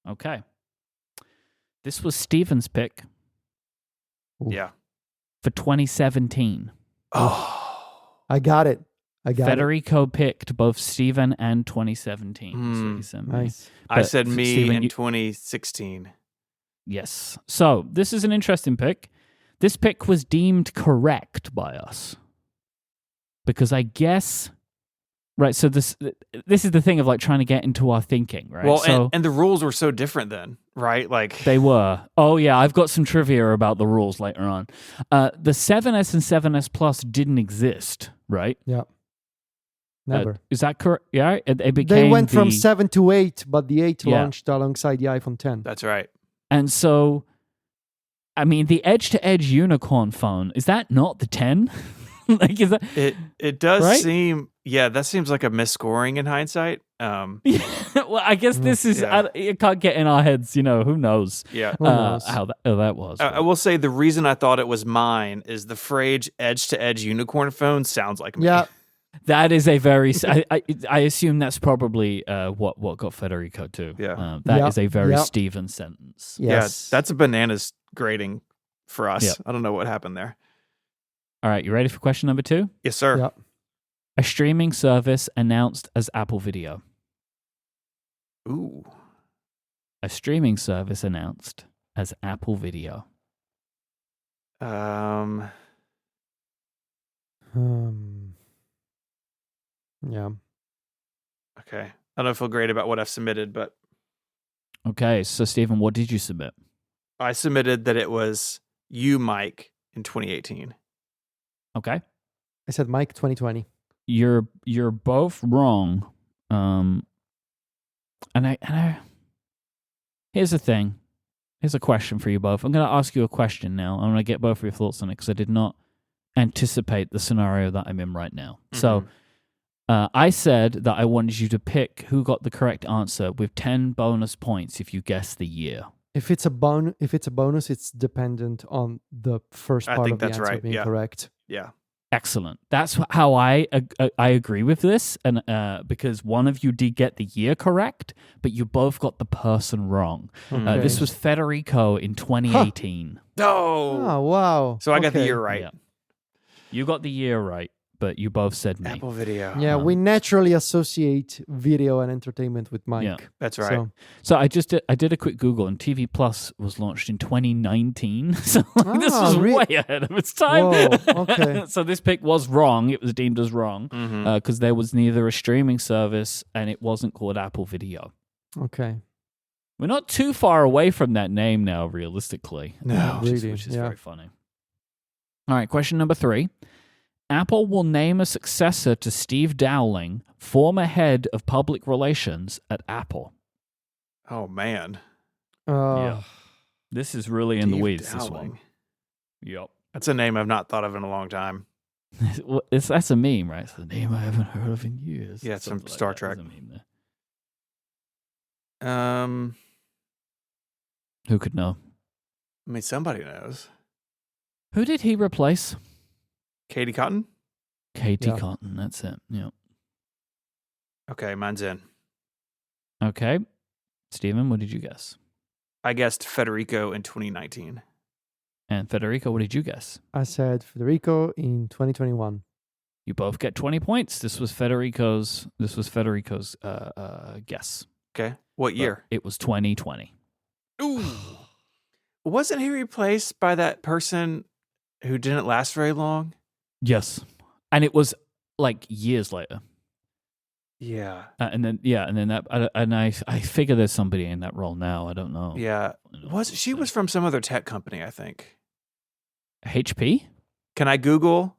Okay. This was Steven's pick Ooh. Yeah. for 2017. Oh. I got it. Federico picked both Steven and 2017. So he sent me. Nice. I But said me Steven, in 2016. Yes. So this is an interesting pick. This pick was deemed correct by us. Because I guess... Right, so this is the thing of like trying to get into our thinking, right? Well, so and the rules were so different then, right? Like they were. Oh yeah, I've got some trivia about the rules later on. The 7S and 7S Plus didn't exist, right? Yeah. Never. Is that correct? Yeah, it became. They went from 7 to 8, but the 8 Yeah. launched alongside the iPhone 10. that's right. And so, I mean, the edge-to-edge unicorn phone, is that not the 10? Like, is that... It does Right? seem, yeah, that seems like a misscoring in hindsight. Well, I guess this is... Yeah. It can't get in our heads, who knows Yeah. Who knows? how that was. I will say the reason I thought it was mine is the phrase edge-to-edge unicorn phone sounds like me. Yeah. That is a very... I assume that's probably what got Federico too. Yeah. That is Yep. a very Yep. Steven sentence. Yes. Yeah, that's a bananas grading for us. Yep. I don't know what happened there. All right, you ready for question number 2? Yes, sir. Yep. A streaming service announced as Apple Video. Ooh. A streaming service announced as Apple Video. Yeah. Okay. I don't feel great about what I've submitted, but Okay, so Stephen, what did you submit? I submitted that it was you, Mike, in 2018. Okay. I said Mike 2020. You're both wrong. And I here's the thing. Here's a question for you both. I'm going to ask you a question now. I'm going to get both of your thoughts on it because I did not anticipate the scenario that I'm in right now. So I said that I wanted you to pick who got the correct answer with 10 bonus points if you guess the year. If it's a bonus, it's dependent on the first I part think of the that's answer right, being yeah. correct. Yeah. Excellent. That's how I agree with this, and because one of you did get the year correct, but you both got the person wrong. Okay. This was Federico in 2018. Oh. Oh, wow. So I got the Okay. year right. Yeah. You got the year right, but you both said me. Apple Video. Yeah, we naturally associate video and entertainment with Mike. Yeah. That's right. So, So I did a quick Google, and TV Plus was launched in 2019. So this was way ahead of its time. Whoa, okay. So this pick was wrong. It was deemed as wrong Mhm. because there was neither a streaming service and it wasn't called Apple Video. Okay. We're not too far away from that name now, realistically. No. which is yeah. very funny. All right, question number 3. Apple will name a successor to Steve Dowling, former head of public relations at Apple. Oh man. Yeah. This is really in the Steve weeds, this Dowling. one. Yep. That's a name I've not thought of in a long time. That's a meme, right? It's a name I haven't heard of in years. Yeah, it's from Something like Star that. Trek. There's a meme there. I Who could know? mean, somebody knows. Who did he replace? Katie Cotton? Katie Yeah. Cotton. That's it. Yeah. Okay, mine's in. Okay. Stephen, what did you guess? I guessed Federico in 2019. And Federico, what did you guess? I said Federico in 2021. You both get 20 points. This was Federico's guess. Okay. What But year? it was 2020. Ooh. Wasn't he replaced by that person who didn't last very long? Yes. And it was like years later. Yeah. And then I figure there's somebody in that role now. I don't know. Yeah. She was from some other tech company, I think. HP? Can I Google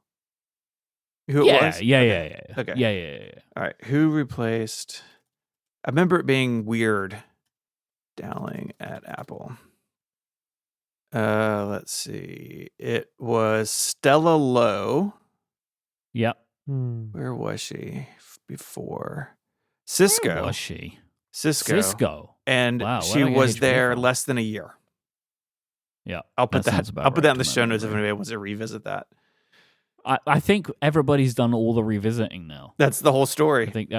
who it was? Yeah. Okay. Yeah. All right. Who replaced? I remember it being weird. Dowling at Apple. Let's see. It was Stella Lowe. Yep. Where was she before? Cisco. Where was she? Cisco. And Wow, she where'd I get was HP there from? less than a year. Yeah. I'll put that. sounds about I'll put right that in to the my show notes if memory. anybody wants to revisit that. I think everybody's done all the revisiting now. That's the whole I story. think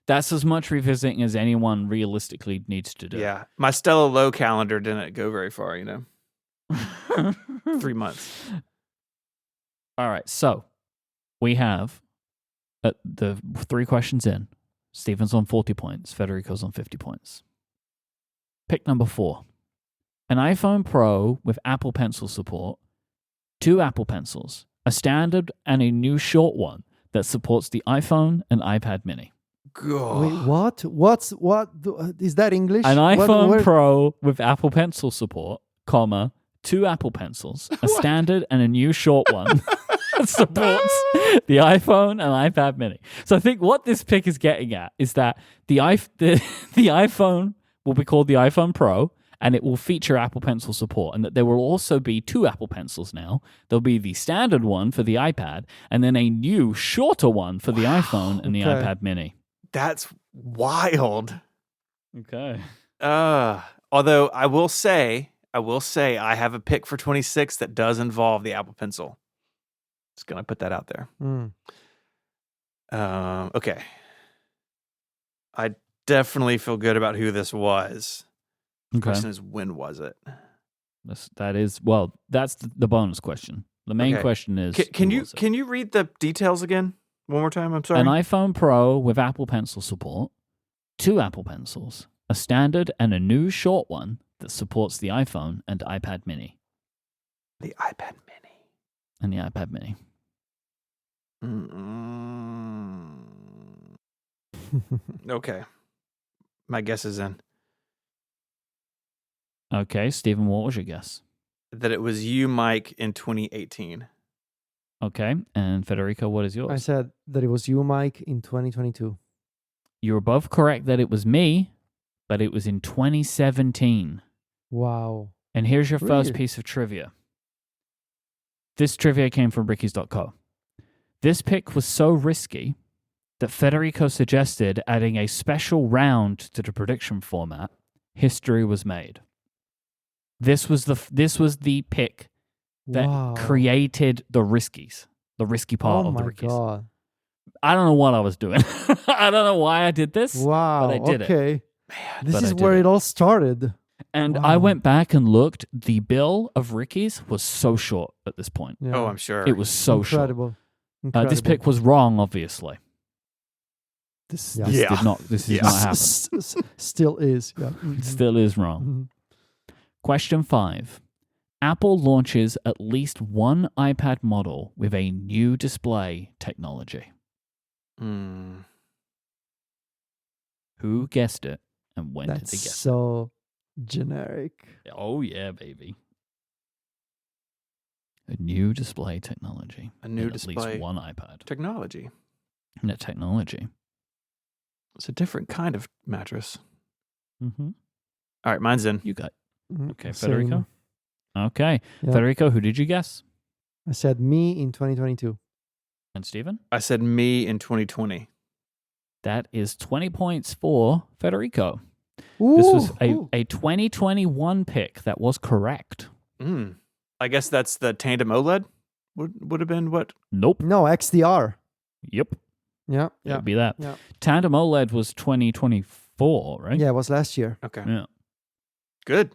that's as much revisiting as anyone realistically needs to do. Yeah, my Stella Lowe calendar didn't go very far. 3 months. All right. So we have the 3 questions in. Stephen's on 40 points. Federico's on 50 points. Pick number 4. An iPhone Pro with Apple Pencil support, 2 Apple Pencils, a standard and a new short one that supports the iPhone and iPad mini. God. Wait, what? Is that English? An What- iPhone where- Pro with Apple Pencil support, comma, 2 Apple Pencils, a standard and a new short one that supports the iPhone and iPad mini. So I think what this pick is getting at is that the iPhone will be called the iPhone Pro, and it will feature Apple Pencil support, and that there will also be 2 Apple Pencils now. There'll be the standard one for the iPad, and then a new, shorter one for the iPhone and the Okay. iPad mini. That's wild. Okay. Although I will say I have a pick for 26 that does involve the Apple Pencil. Just gonna put that out there. Okay. I definitely feel good about who this was. The Okay. question is, when was it? That's the bonus question. The main Okay. question is, Can who you was it? can you read the details again one more time? I'm sorry. An iPhone Pro with Apple Pencil support, 2 Apple Pencils, a standard and a new short one that supports the iPhone and iPad mini. The iPad Mini. And the iPad mini. Okay. My guess is in Okay, Stephen, what was your guess? that it was you, Mike, in 2018. Okay, and Federico, what is yours? I said that it was you, Mike, in 2022. You were both correct that it was me, but it was in 2017. Wow. And here's your first Really? piece of trivia. This trivia came from Rickies.co. This pick was so risky that Federico suggested adding a special round to the prediction format. History was made. This was the pick that Wow. created the riskies, the risky part Oh of the my rickies. God. I don't know what I was doing. I don't know why I did this. Wow. I did it. Okay. This But I is did where it. it all started. And I Wow. went back and looked. The bill of rickies was so short at this point. Yeah. Oh, I'm sure. It was so short. incredible. This pick was wrong, obviously. This Yeah. did not. This did not happen. Still is. Yeah. Mhm. Still is wrong. Mhm. Question 5. Apple launches at least one iPad model with a new display technology. Mm. Who guessed it and when did That's they guess so generic. it? Oh, yeah, baby. A new display technology. A new and display At least one iPad. technology. And a technology. It's a different kind of mattress. Mm-hmm. All right, mine's in. You got. Mhm. Okay, Same. Federico. Okay. Yeah. Federico, who did you guess? I said me in 2022. And Stephen? I said me in 2020. That is 20 points for Federico. Ooh, This was ooh. a 2021 pick that was correct. Mm. I guess that's the tandem OLED. Would have been what? Nope. No, XDR. Yep. Yeah, It yeah. would be that. Yeah. Tandem OLED was 2024, right? Yeah, it was last year. Okay. Yeah. Good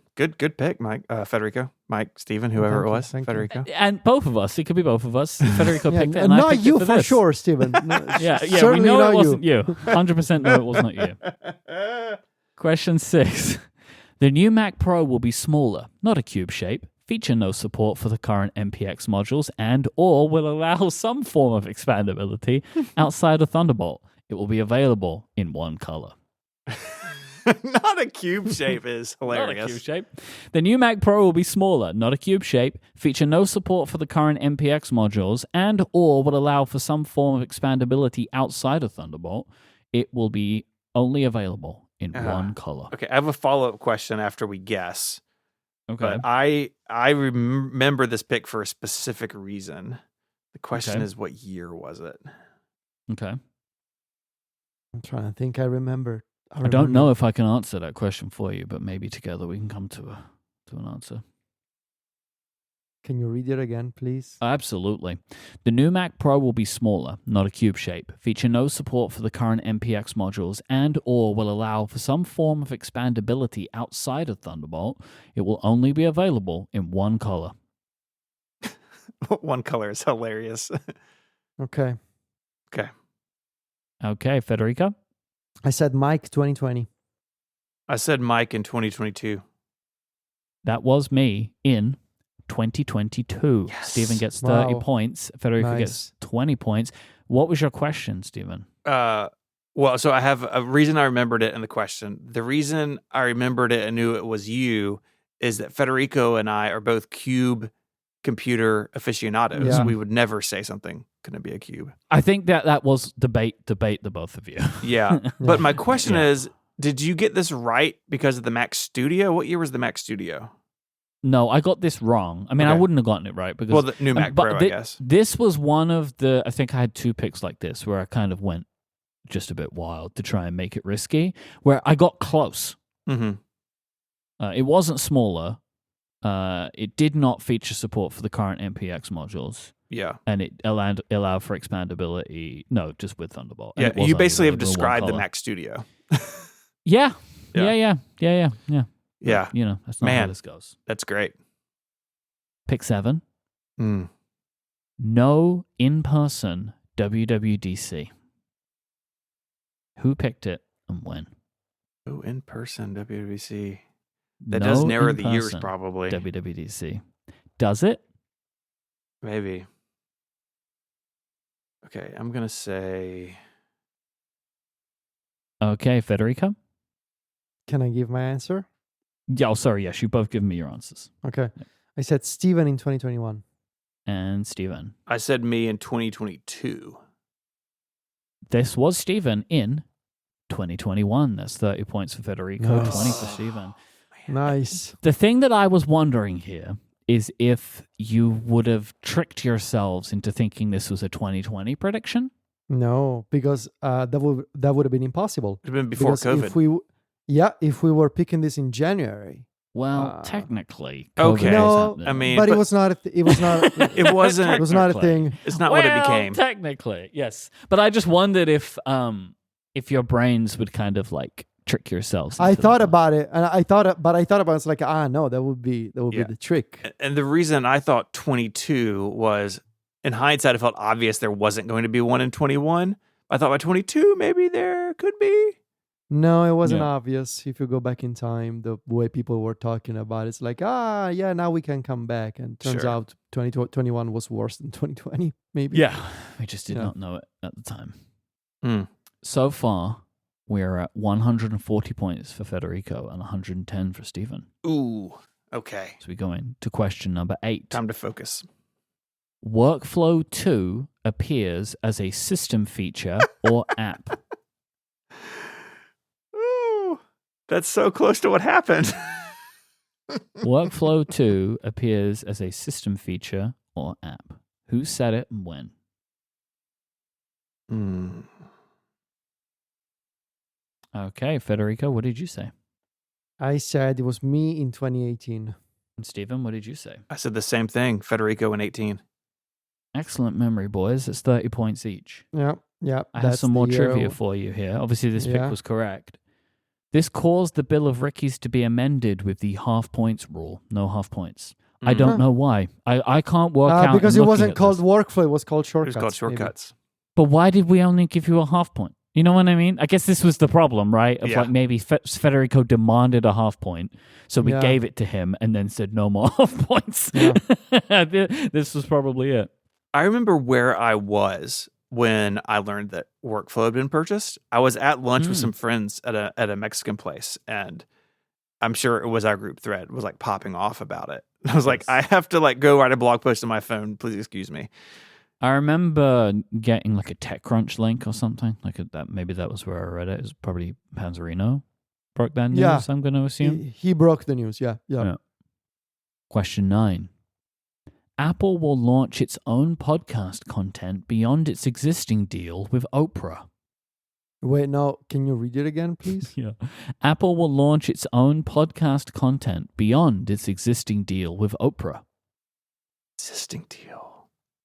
pick, Mike. Federico, Mike, Stephen, whoever it was. Thank you. Federico. And both of us. It could be both of us. Federico Yeah, picked it, and I not picked you it for this. sure, Steven. No, Yeah, we certainly know not it wasn't you. 100% know it was not you. Question 6. The new Mac Pro will be smaller, not a cube shape, feature no support for the current MPX modules, and or will allow some form of expandability outside of Thunderbolt. It will be available in one color. Not a cube shape is hilarious. Not a cube shape. The new Mac Pro will be smaller, not a cube shape, feature no support for the current MPX modules, and or will allow for some form of expandability outside of Thunderbolt. It will be only available in one color. Okay, I have a follow-up question after we guess. Okay. But I remember this pick for a specific reason. The question Okay. is, what year was it? Okay. I'm trying to think. I remember. I don't know if I can answer that question for you, but maybe together we can come to an answer. Can you read it again, please? Absolutely. The new Mac Pro will be smaller, not a cube shape, feature no support for the current MPX modules, and or will allow for some form of expandability outside of Thunderbolt. It will only be available in one color. One color is hilarious. Okay. Okay, Federico? I said Mike 2020. I said Mike in 2022. That was me in 2022. Yes. Stephen gets 30 Wow. points. Federico Nice. gets 20 points. What was your question, Stephen? Well, so I have a reason I remembered it in the question. The reason I remembered it and knew it was you is that Federico and I are both cube computer aficionados. Yeah. We would never say something couldn't be a cube. I think that was debate the both of you. Yeah. But my question Yeah. is, did you get this right because of the Mac Studio? What year was the Mac Studio? No, I got this wrong. I mean, I Okay. wouldn't have gotten it right because Well, the new Mac but Pro, I guess. This was one of the. I think I had two picks like this where I kind of went just a bit wild to try and make it risky. Where I got close. Mm-hmm. It wasn't smaller. It did not feature support for the current MPX modules, Yeah. and it allowed for expandability. No, just with Thunderbolt. And Yeah. it was You only basically have available in one described the color. Mac Studio. Yeah. Yeah. Yeah. Yeah. You know, that's not how Man. this goes. That's great. Pick 7. Mm. No in-person WWDC. Who picked it and when? Oh, in person WWDC. That No does narrow the years, in-person probably. WWDC. Does it? Maybe. Okay, I'm gonna say. Okay, Federico? Can I give my answer? Yeah, oh, sorry. Yes, you both given me your answers. Okay. I said Steven in 2021. And Stephen. I said me in 2022. This was Stephen in 2021. That's 30 points for Federico, Nice. 20 for Stephen. Nice. The thing that I was wondering here is if you would have tricked yourselves into thinking this was a 2020 prediction. No, because that would have been impossible. It'd been before Because COVID. if we were picking this in January. Well, technically. Okay. COVID No, was happening. I mean, But it but- was not. It was not. It wasn't. It was not a thing. It's not what it Well, became. Technically, yes. But I just wondered if your brains would kind of like trick yourselves. I into thought that. about it, and I thought about it. It's like, no, that would be Yeah. the trick. And the reason I thought 22 was in hindsight, it felt obvious there wasn't going to be one in 21. I thought by 22, maybe there could be. No, it wasn't Yeah. obvious. If you go back in time, the way people were talking about it, it's like, yeah, now we can come back. And turns Sure. out 2021 was worse than 2020, maybe. Yeah, we just did Yeah. not know it at the time. Hmm. So far, we're at 140 points for Federico and 110 for Stephen. Ooh, okay. So we go into question number 8. Time to focus. Workflow 2 appears as a system feature or app. Ooh, that's so close to what happened. Workflow 2 appears as a system feature or app. Who said it and when? Hmm. Okay, Federico, what did you say? I said it was me in 2018. And Stephen, what did you say? I said the same thing. Federico in 18. Excellent memory, boys. It's 30 points each. Yeah. I have some more the year- trivia for you here. Obviously, this pick Yeah. was correct. This caused the Bill of Rickies to be amended with the half points rule. No half points. I Mhm. don't know why. I can't work out. Because in it looking wasn't at called this. workflow, it was called It shortcuts. was called maybe. shortcuts. But why did we only give you a half point? You know what I mean? I guess this was the problem, right? Of Yeah. like maybe Federico demanded a half point, so we Yeah. gave it to him and then said no more half points. Yeah. This was probably it. I remember where I was when I learned that workflow had been purchased. I was at lunch with some friends at a Mexican place, and I'm sure it was our group thread was like popping off about it. I was like, I have to like go write a blog post on my phone. Please excuse me. I remember getting like a TechCrunch link or something like that. Maybe that was where I read it. It was probably Panzerino broke that news. Yeah. I'm going to assume. He broke the news. Yeah. Question 9. Apple will launch its own podcast content beyond its existing deal with Oprah. Wait, no. Can you read it again, please? Yeah. Apple will launch its own podcast content beyond its existing deal with Oprah. Existing deal.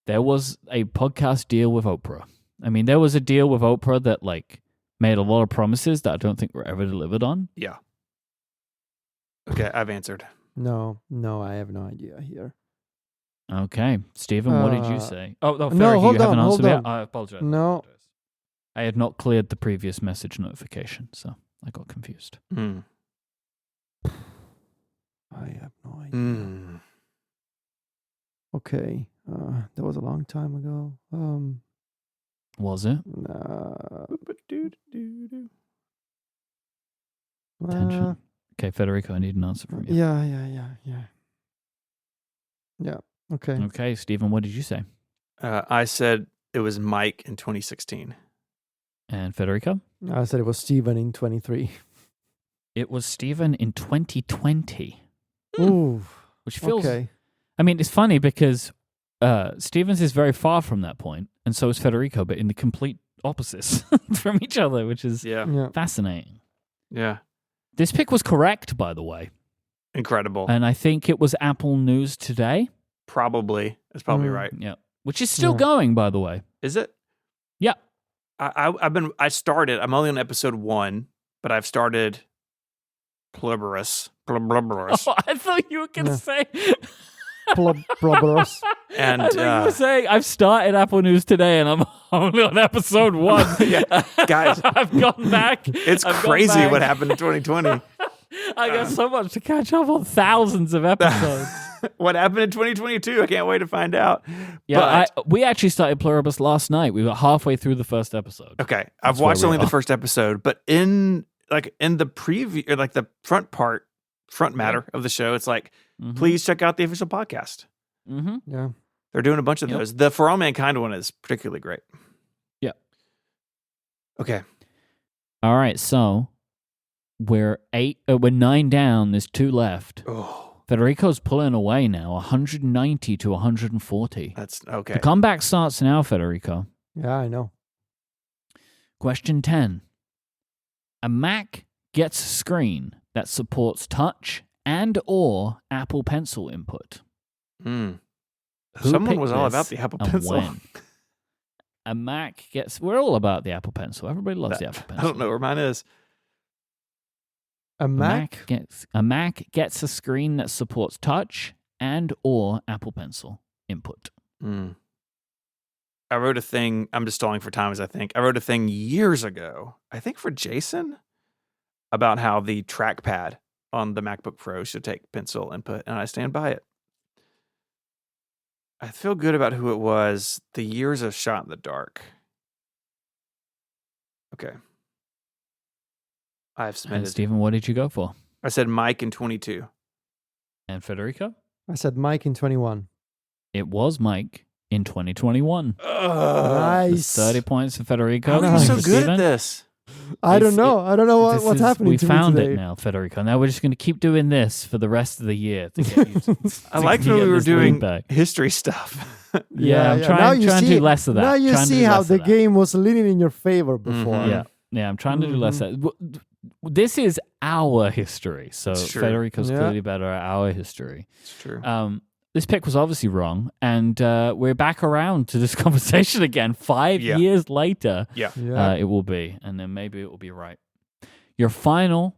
There was a podcast deal with Oprah. I mean, there was a deal with Oprah that like made a lot of promises that I don't think were ever delivered on. Yeah. Okay, I've answered. No, I have no idea here. Okay. Stephen, what did you Uh, say? Oh, no, Ferry, hold you haven't on, answered hold yet? on. I apologize. No. I had not cleared the previous message notification, so I got confused. Hmm. I have no idea. Hmm. Okay. That was a long time ago. Was it? Attention. Okay, Federico, I need an answer from you. Yeah. Okay. Okay, Stephen, what did you say? I said it was Mike in 2016. And Federico? I said it was Steven in 23. It was Stephen in 2020, Ooh. which feels... Okay. I mean, it's funny because Stevens is very far from that point, and so is Federico, but in the complete opposites from each other, which is Yeah. fascinating. Yeah. This pick was correct, by the way, Incredible. and I think it was Apple News Today. Probably. That's probably Mm. right. Yeah, which is still Yeah. going, by the way. Is it? Yeah. I started, I'm only on episode 1, but I've started Pluribus. Oh, I thought you were going to Yeah. say. Blubberous. And I thought you were saying I've started Apple News Today, and I'm only on episode 1. Yeah, guys. I've gone back. It's I've gone crazy back. what happened in 2020. I got so much to catch up on, thousands of episodes. What happened in 2022? I can't wait to find out. Yeah, But- we actually started Pluribus last night. We were halfway through the first episode. Okay, That's I've where watched we only are. the first episode, but in the preview, or like the front matter of the show, it's like, Mhm. please check out the official podcast. Mm-hmm. Yeah. They're doing a bunch of Yep. those. The For All Mankind one is particularly great. Yeah. Okay. All right, so we're 9 down. There's 2 left. Oh, Federico's pulling away now, 190 to 140. that's okay. The comeback starts now, Federico. Yeah, I know. Question 10. A Mac gets a screen that supports touch and or Apple Pencil input. Mm. Who Someone picked was all this about the Apple and Pencil. when? A Mac gets... We're all about the Apple Pencil. Everybody loves the Apple I Pencil. don't know where mine is. A Mac? A Mac gets a screen that supports touch and or Apple Pencil input. Mm. I wrote a thing. I'm just stalling for time, as I think. I wrote a thing years ago, I think for Jason, about how the trackpad on the MacBook Pro should take pencil input, and I stand by it. I feel good about who it was. The year's a shot in the dark. Okay. I've And submitted. Stephen, what did you go for? I said Mike in 22. And Federico? I said Mike in 21. It was Mike in 2021. Nice. 30 points for Federico. How are you Nice. so for good Stephen. at this? I don't know. I don't know what's happening We to found me today. it now, Federico. Now we're just going to keep doing this for the rest of the year to get you to, I to liked get when we were this lead doing back. history stuff. Yeah, I'm Now trying you to see- do less of that. Now you Trying to see do how less the of that. game was leaning in your favor before. Mhm. Yeah, I'm trying to do less of that. This is our history, so It's true. Federico's Yeah. clearly better at our history. It's true. This pick was obviously wrong, and we're back around to this conversation again 5 Yeah. years later. Yeah. Yeah. It will be, and then maybe it will be right. Your final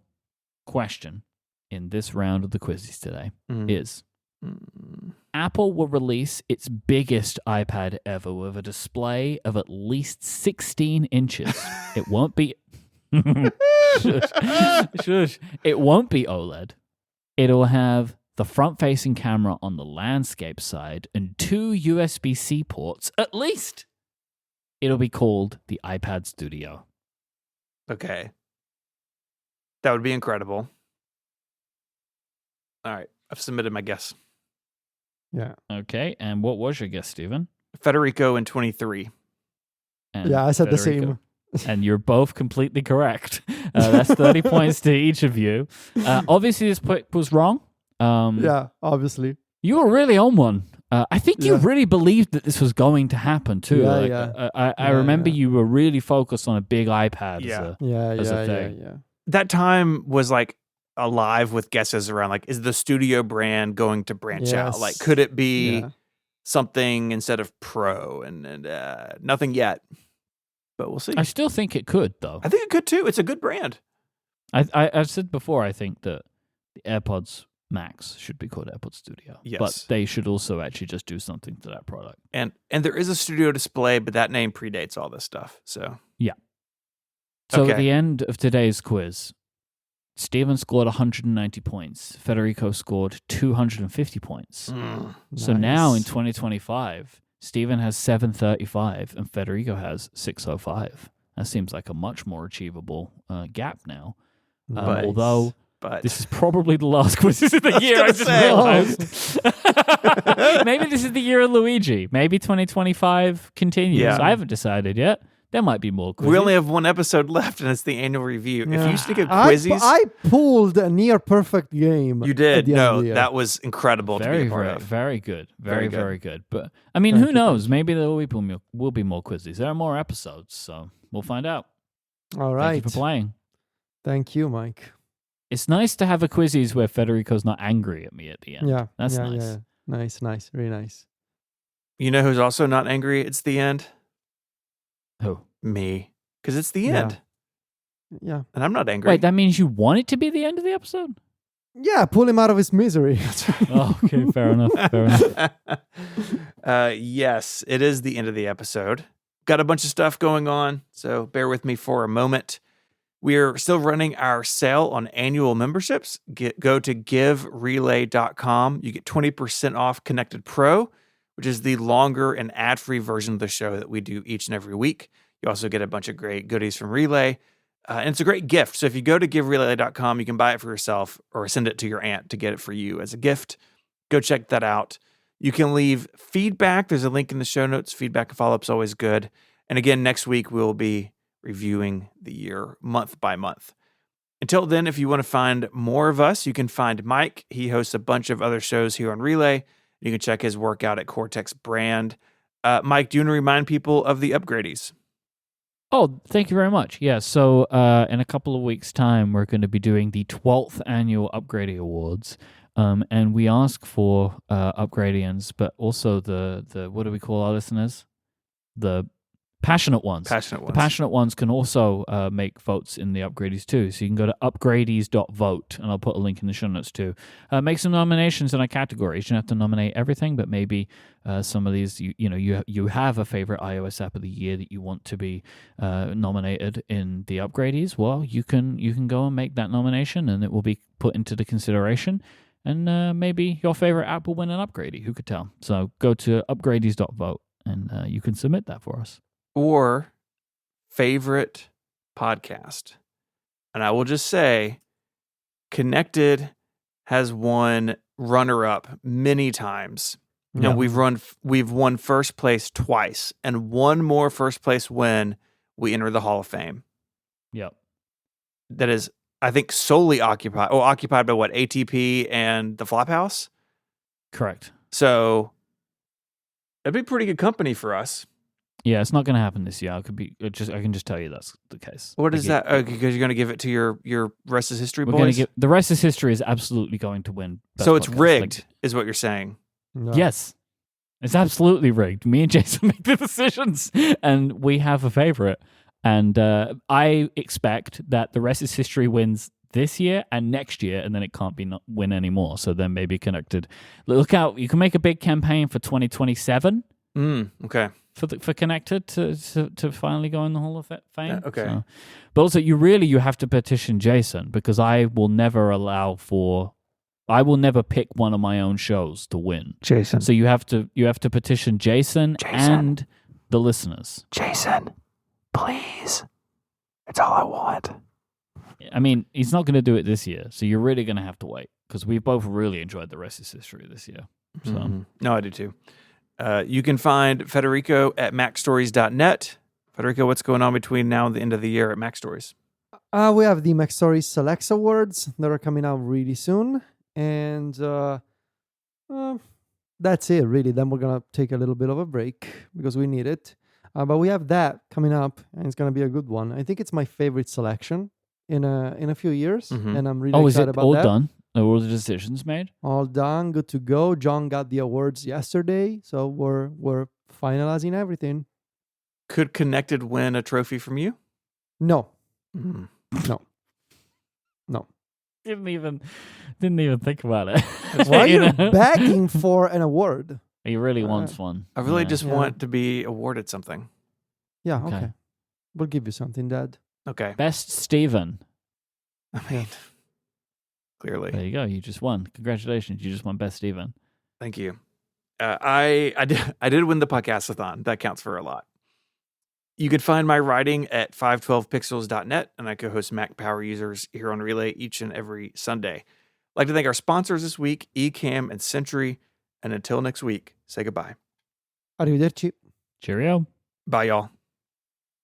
question in this round of the Quizzies today Mm. is: Mm. Apple will release its biggest iPad ever with a display of at least 16 inches. It won't be. Shush. It won't be OLED. It'll have the front-facing camera on the landscape side and 2 USB-C ports at least. It'll be called the iPad Studio. Okay. That would be incredible. All right. I've submitted my guess. Yeah. Okay, and what was your guess, Stephen? Federico in 23. And Yeah, I said the Federico. same. And you're both completely correct. That's 30 points to each of you. Obviously, this pick was wrong. Yeah, obviously. You were really on one. I think you Yeah. really believed that this was going to happen too. Yeah, Like, yeah. I Yeah, remember yeah. you were really focused on a big iPad. Yeah. Yeah, As a yeah, yeah, thing. yeah. That time was like alive with guesses around like, is the studio brand going to branch out? Like, Yes. could it be Yeah. something instead of Pro? And nothing yet. But we'll see. I still think it could, though. I think it could too. It's a good brand. I've said before, I think that the AirPods Max should be called AirPods Studio. Yes. But they should also actually just do something to that product. And there is a studio display, but that name predates all this stuff. So So Okay. at the end of today's quiz, Steven scored 190 points. Federico scored 250 points. So now in Nice. 2025, Steven has 735 and Federico has 605. That seems like a much more achievable gap now. Nice. Although but this is probably the last quizzes of the was year, I gonna just say. realized. Maybe this is the year of Luigi. Maybe 2025 continues. Yeah. I haven't decided yet. There might be more quizzes. we only have one episode left, and it's the annual review. If Yeah. you stick a I Quizzies, pulled a near perfect game. you at did. the end of No, the year. that was incredible to be Very, a part very, of. very good. Very Very, good. very good. But I mean, Thank who you, knows? Maybe there will be more quizzes. There are more episodes, so we'll find out. All Thank right. you for playing. Thank you, Mike. It's nice to have a Quizzies where Federico's not angry at me at the end. Yeah. That's yeah, nice. Yeah. Nice, nice. Really nice. You know who's also not angry? It's the end. Who? Me, because it's the Yeah. end, Yeah. and I'm not angry. Wait, that means you want it to be the end of the episode? Yeah, pull him out of his misery. Oh, okay, fair enough. Fair enough. Yes, it is the end of the episode. Got a bunch of stuff going on, so bear with me for a moment. We're still running our sale on annual memberships. Go to giverelay.com. You get 20% off Connected Pro, which is the longer and ad-free version of the show that we do each and every week. You also get a bunch of great goodies from Relay. And it's a great gift. So if you go to giverelay.com, you can buy it for yourself or send it to your aunt to get it for you as a gift. Go check that out. You can leave feedback. There's a link in the show notes. Feedback and follow-up is always good. And again, next week we'll be reviewing the year month by month. Until then, if you want to find more of us, you can find Mike. He hosts a bunch of other shows here on Relay. You can check his work out at Cortex Brand. Mike, do you want to remind people of the upgradies? Oh, thank you very much. Yeah, so in a couple of weeks' time, we're going to be doing the 12th annual Upgrading Awards. And we ask for Upgradians, but also the what do we call our listeners? The Passionate ones. Passionate The ones. passionate ones can also make votes in the upgradies too. So you can go to upgradies.vote, and I'll put a link in the show notes too. Make some nominations in our categories. You don't have to nominate everything, but maybe some of these, you have a favorite iOS app of the year that you want to be nominated in the upgradies. Well, you can go and make that nomination, and it will be put into the consideration. And maybe your favorite app will win an upgradie. Who could tell? So go to upgradies.vote, and you can submit that for us. Or favorite podcast. And I will just say, Connected has won runner-up many times. Yeah. And we've won first place twice. And one more first place win, we enter the Hall of Fame. Yep. That is, I think, solely occupied by what, ATP and the Flophouse? Correct. So that'd be pretty good company for us. Yeah, it's not going to happen this year. I can just tell you that's the case. What is that? Because you're going to give it to your Rest is History We're boys? going to the Rest is History is absolutely going to win. Best So it's podcast. rigged, is what you're saying. No. Yes, it's absolutely rigged. Me and Jason make the decisions, and we have a favorite. And I expect that the Rest is History wins this year and next year, and then it can't be not win anymore. So then maybe Connected. Look out! You can make a big campaign for 2027. Okay. For Connected to finally go in the Hall of Fame. Okay. So, but also you have to petition Jason, because I will never pick one of my own shows to win. Jason. So you have to petition Jason and the listeners. Jason, please. It's all I want. I mean, he's not going to do it this year, so you're really going to have to wait, because we both really enjoyed the Rest is History this year. So. Mm-hmm. No, I do too. You can find Federico at macstories.net. Federico, what's going on between now and the end of the year at Mac Stories? We have the Mac Stories Selects Awards that are coming out really soon. And that's it, really. Then we're going to take a little bit of a break because we need it. But we have that coming up, and it's going to be a good one. I think it's my favorite selection in a few years, and I'm really excited about that. Oh, is it all done? Are all the decisions made? All done, good to go. John got the awards yesterday, so we're finalizing everything. Could Connected win a trophy from you? No. Mm. No. Didn't even think about it. Why are you begging for an award? He really wants one. I really just want to be awarded something. Yeah, okay. We'll give you something, Dad. Okay. Best Steven. I mean, clearly. There you go. You just won. Congratulations. You just won Best Steven. Thank you. I did win the podcastathon. That counts for a lot. You could find my writing at 512pixels.net, and I co-host Mac Power Users here on Relay each and every Sunday. I'd like to thank our sponsors this week, Ecamm and Century. And until next week, say goodbye. Arrivederci. Cheerio. Bye, y'all.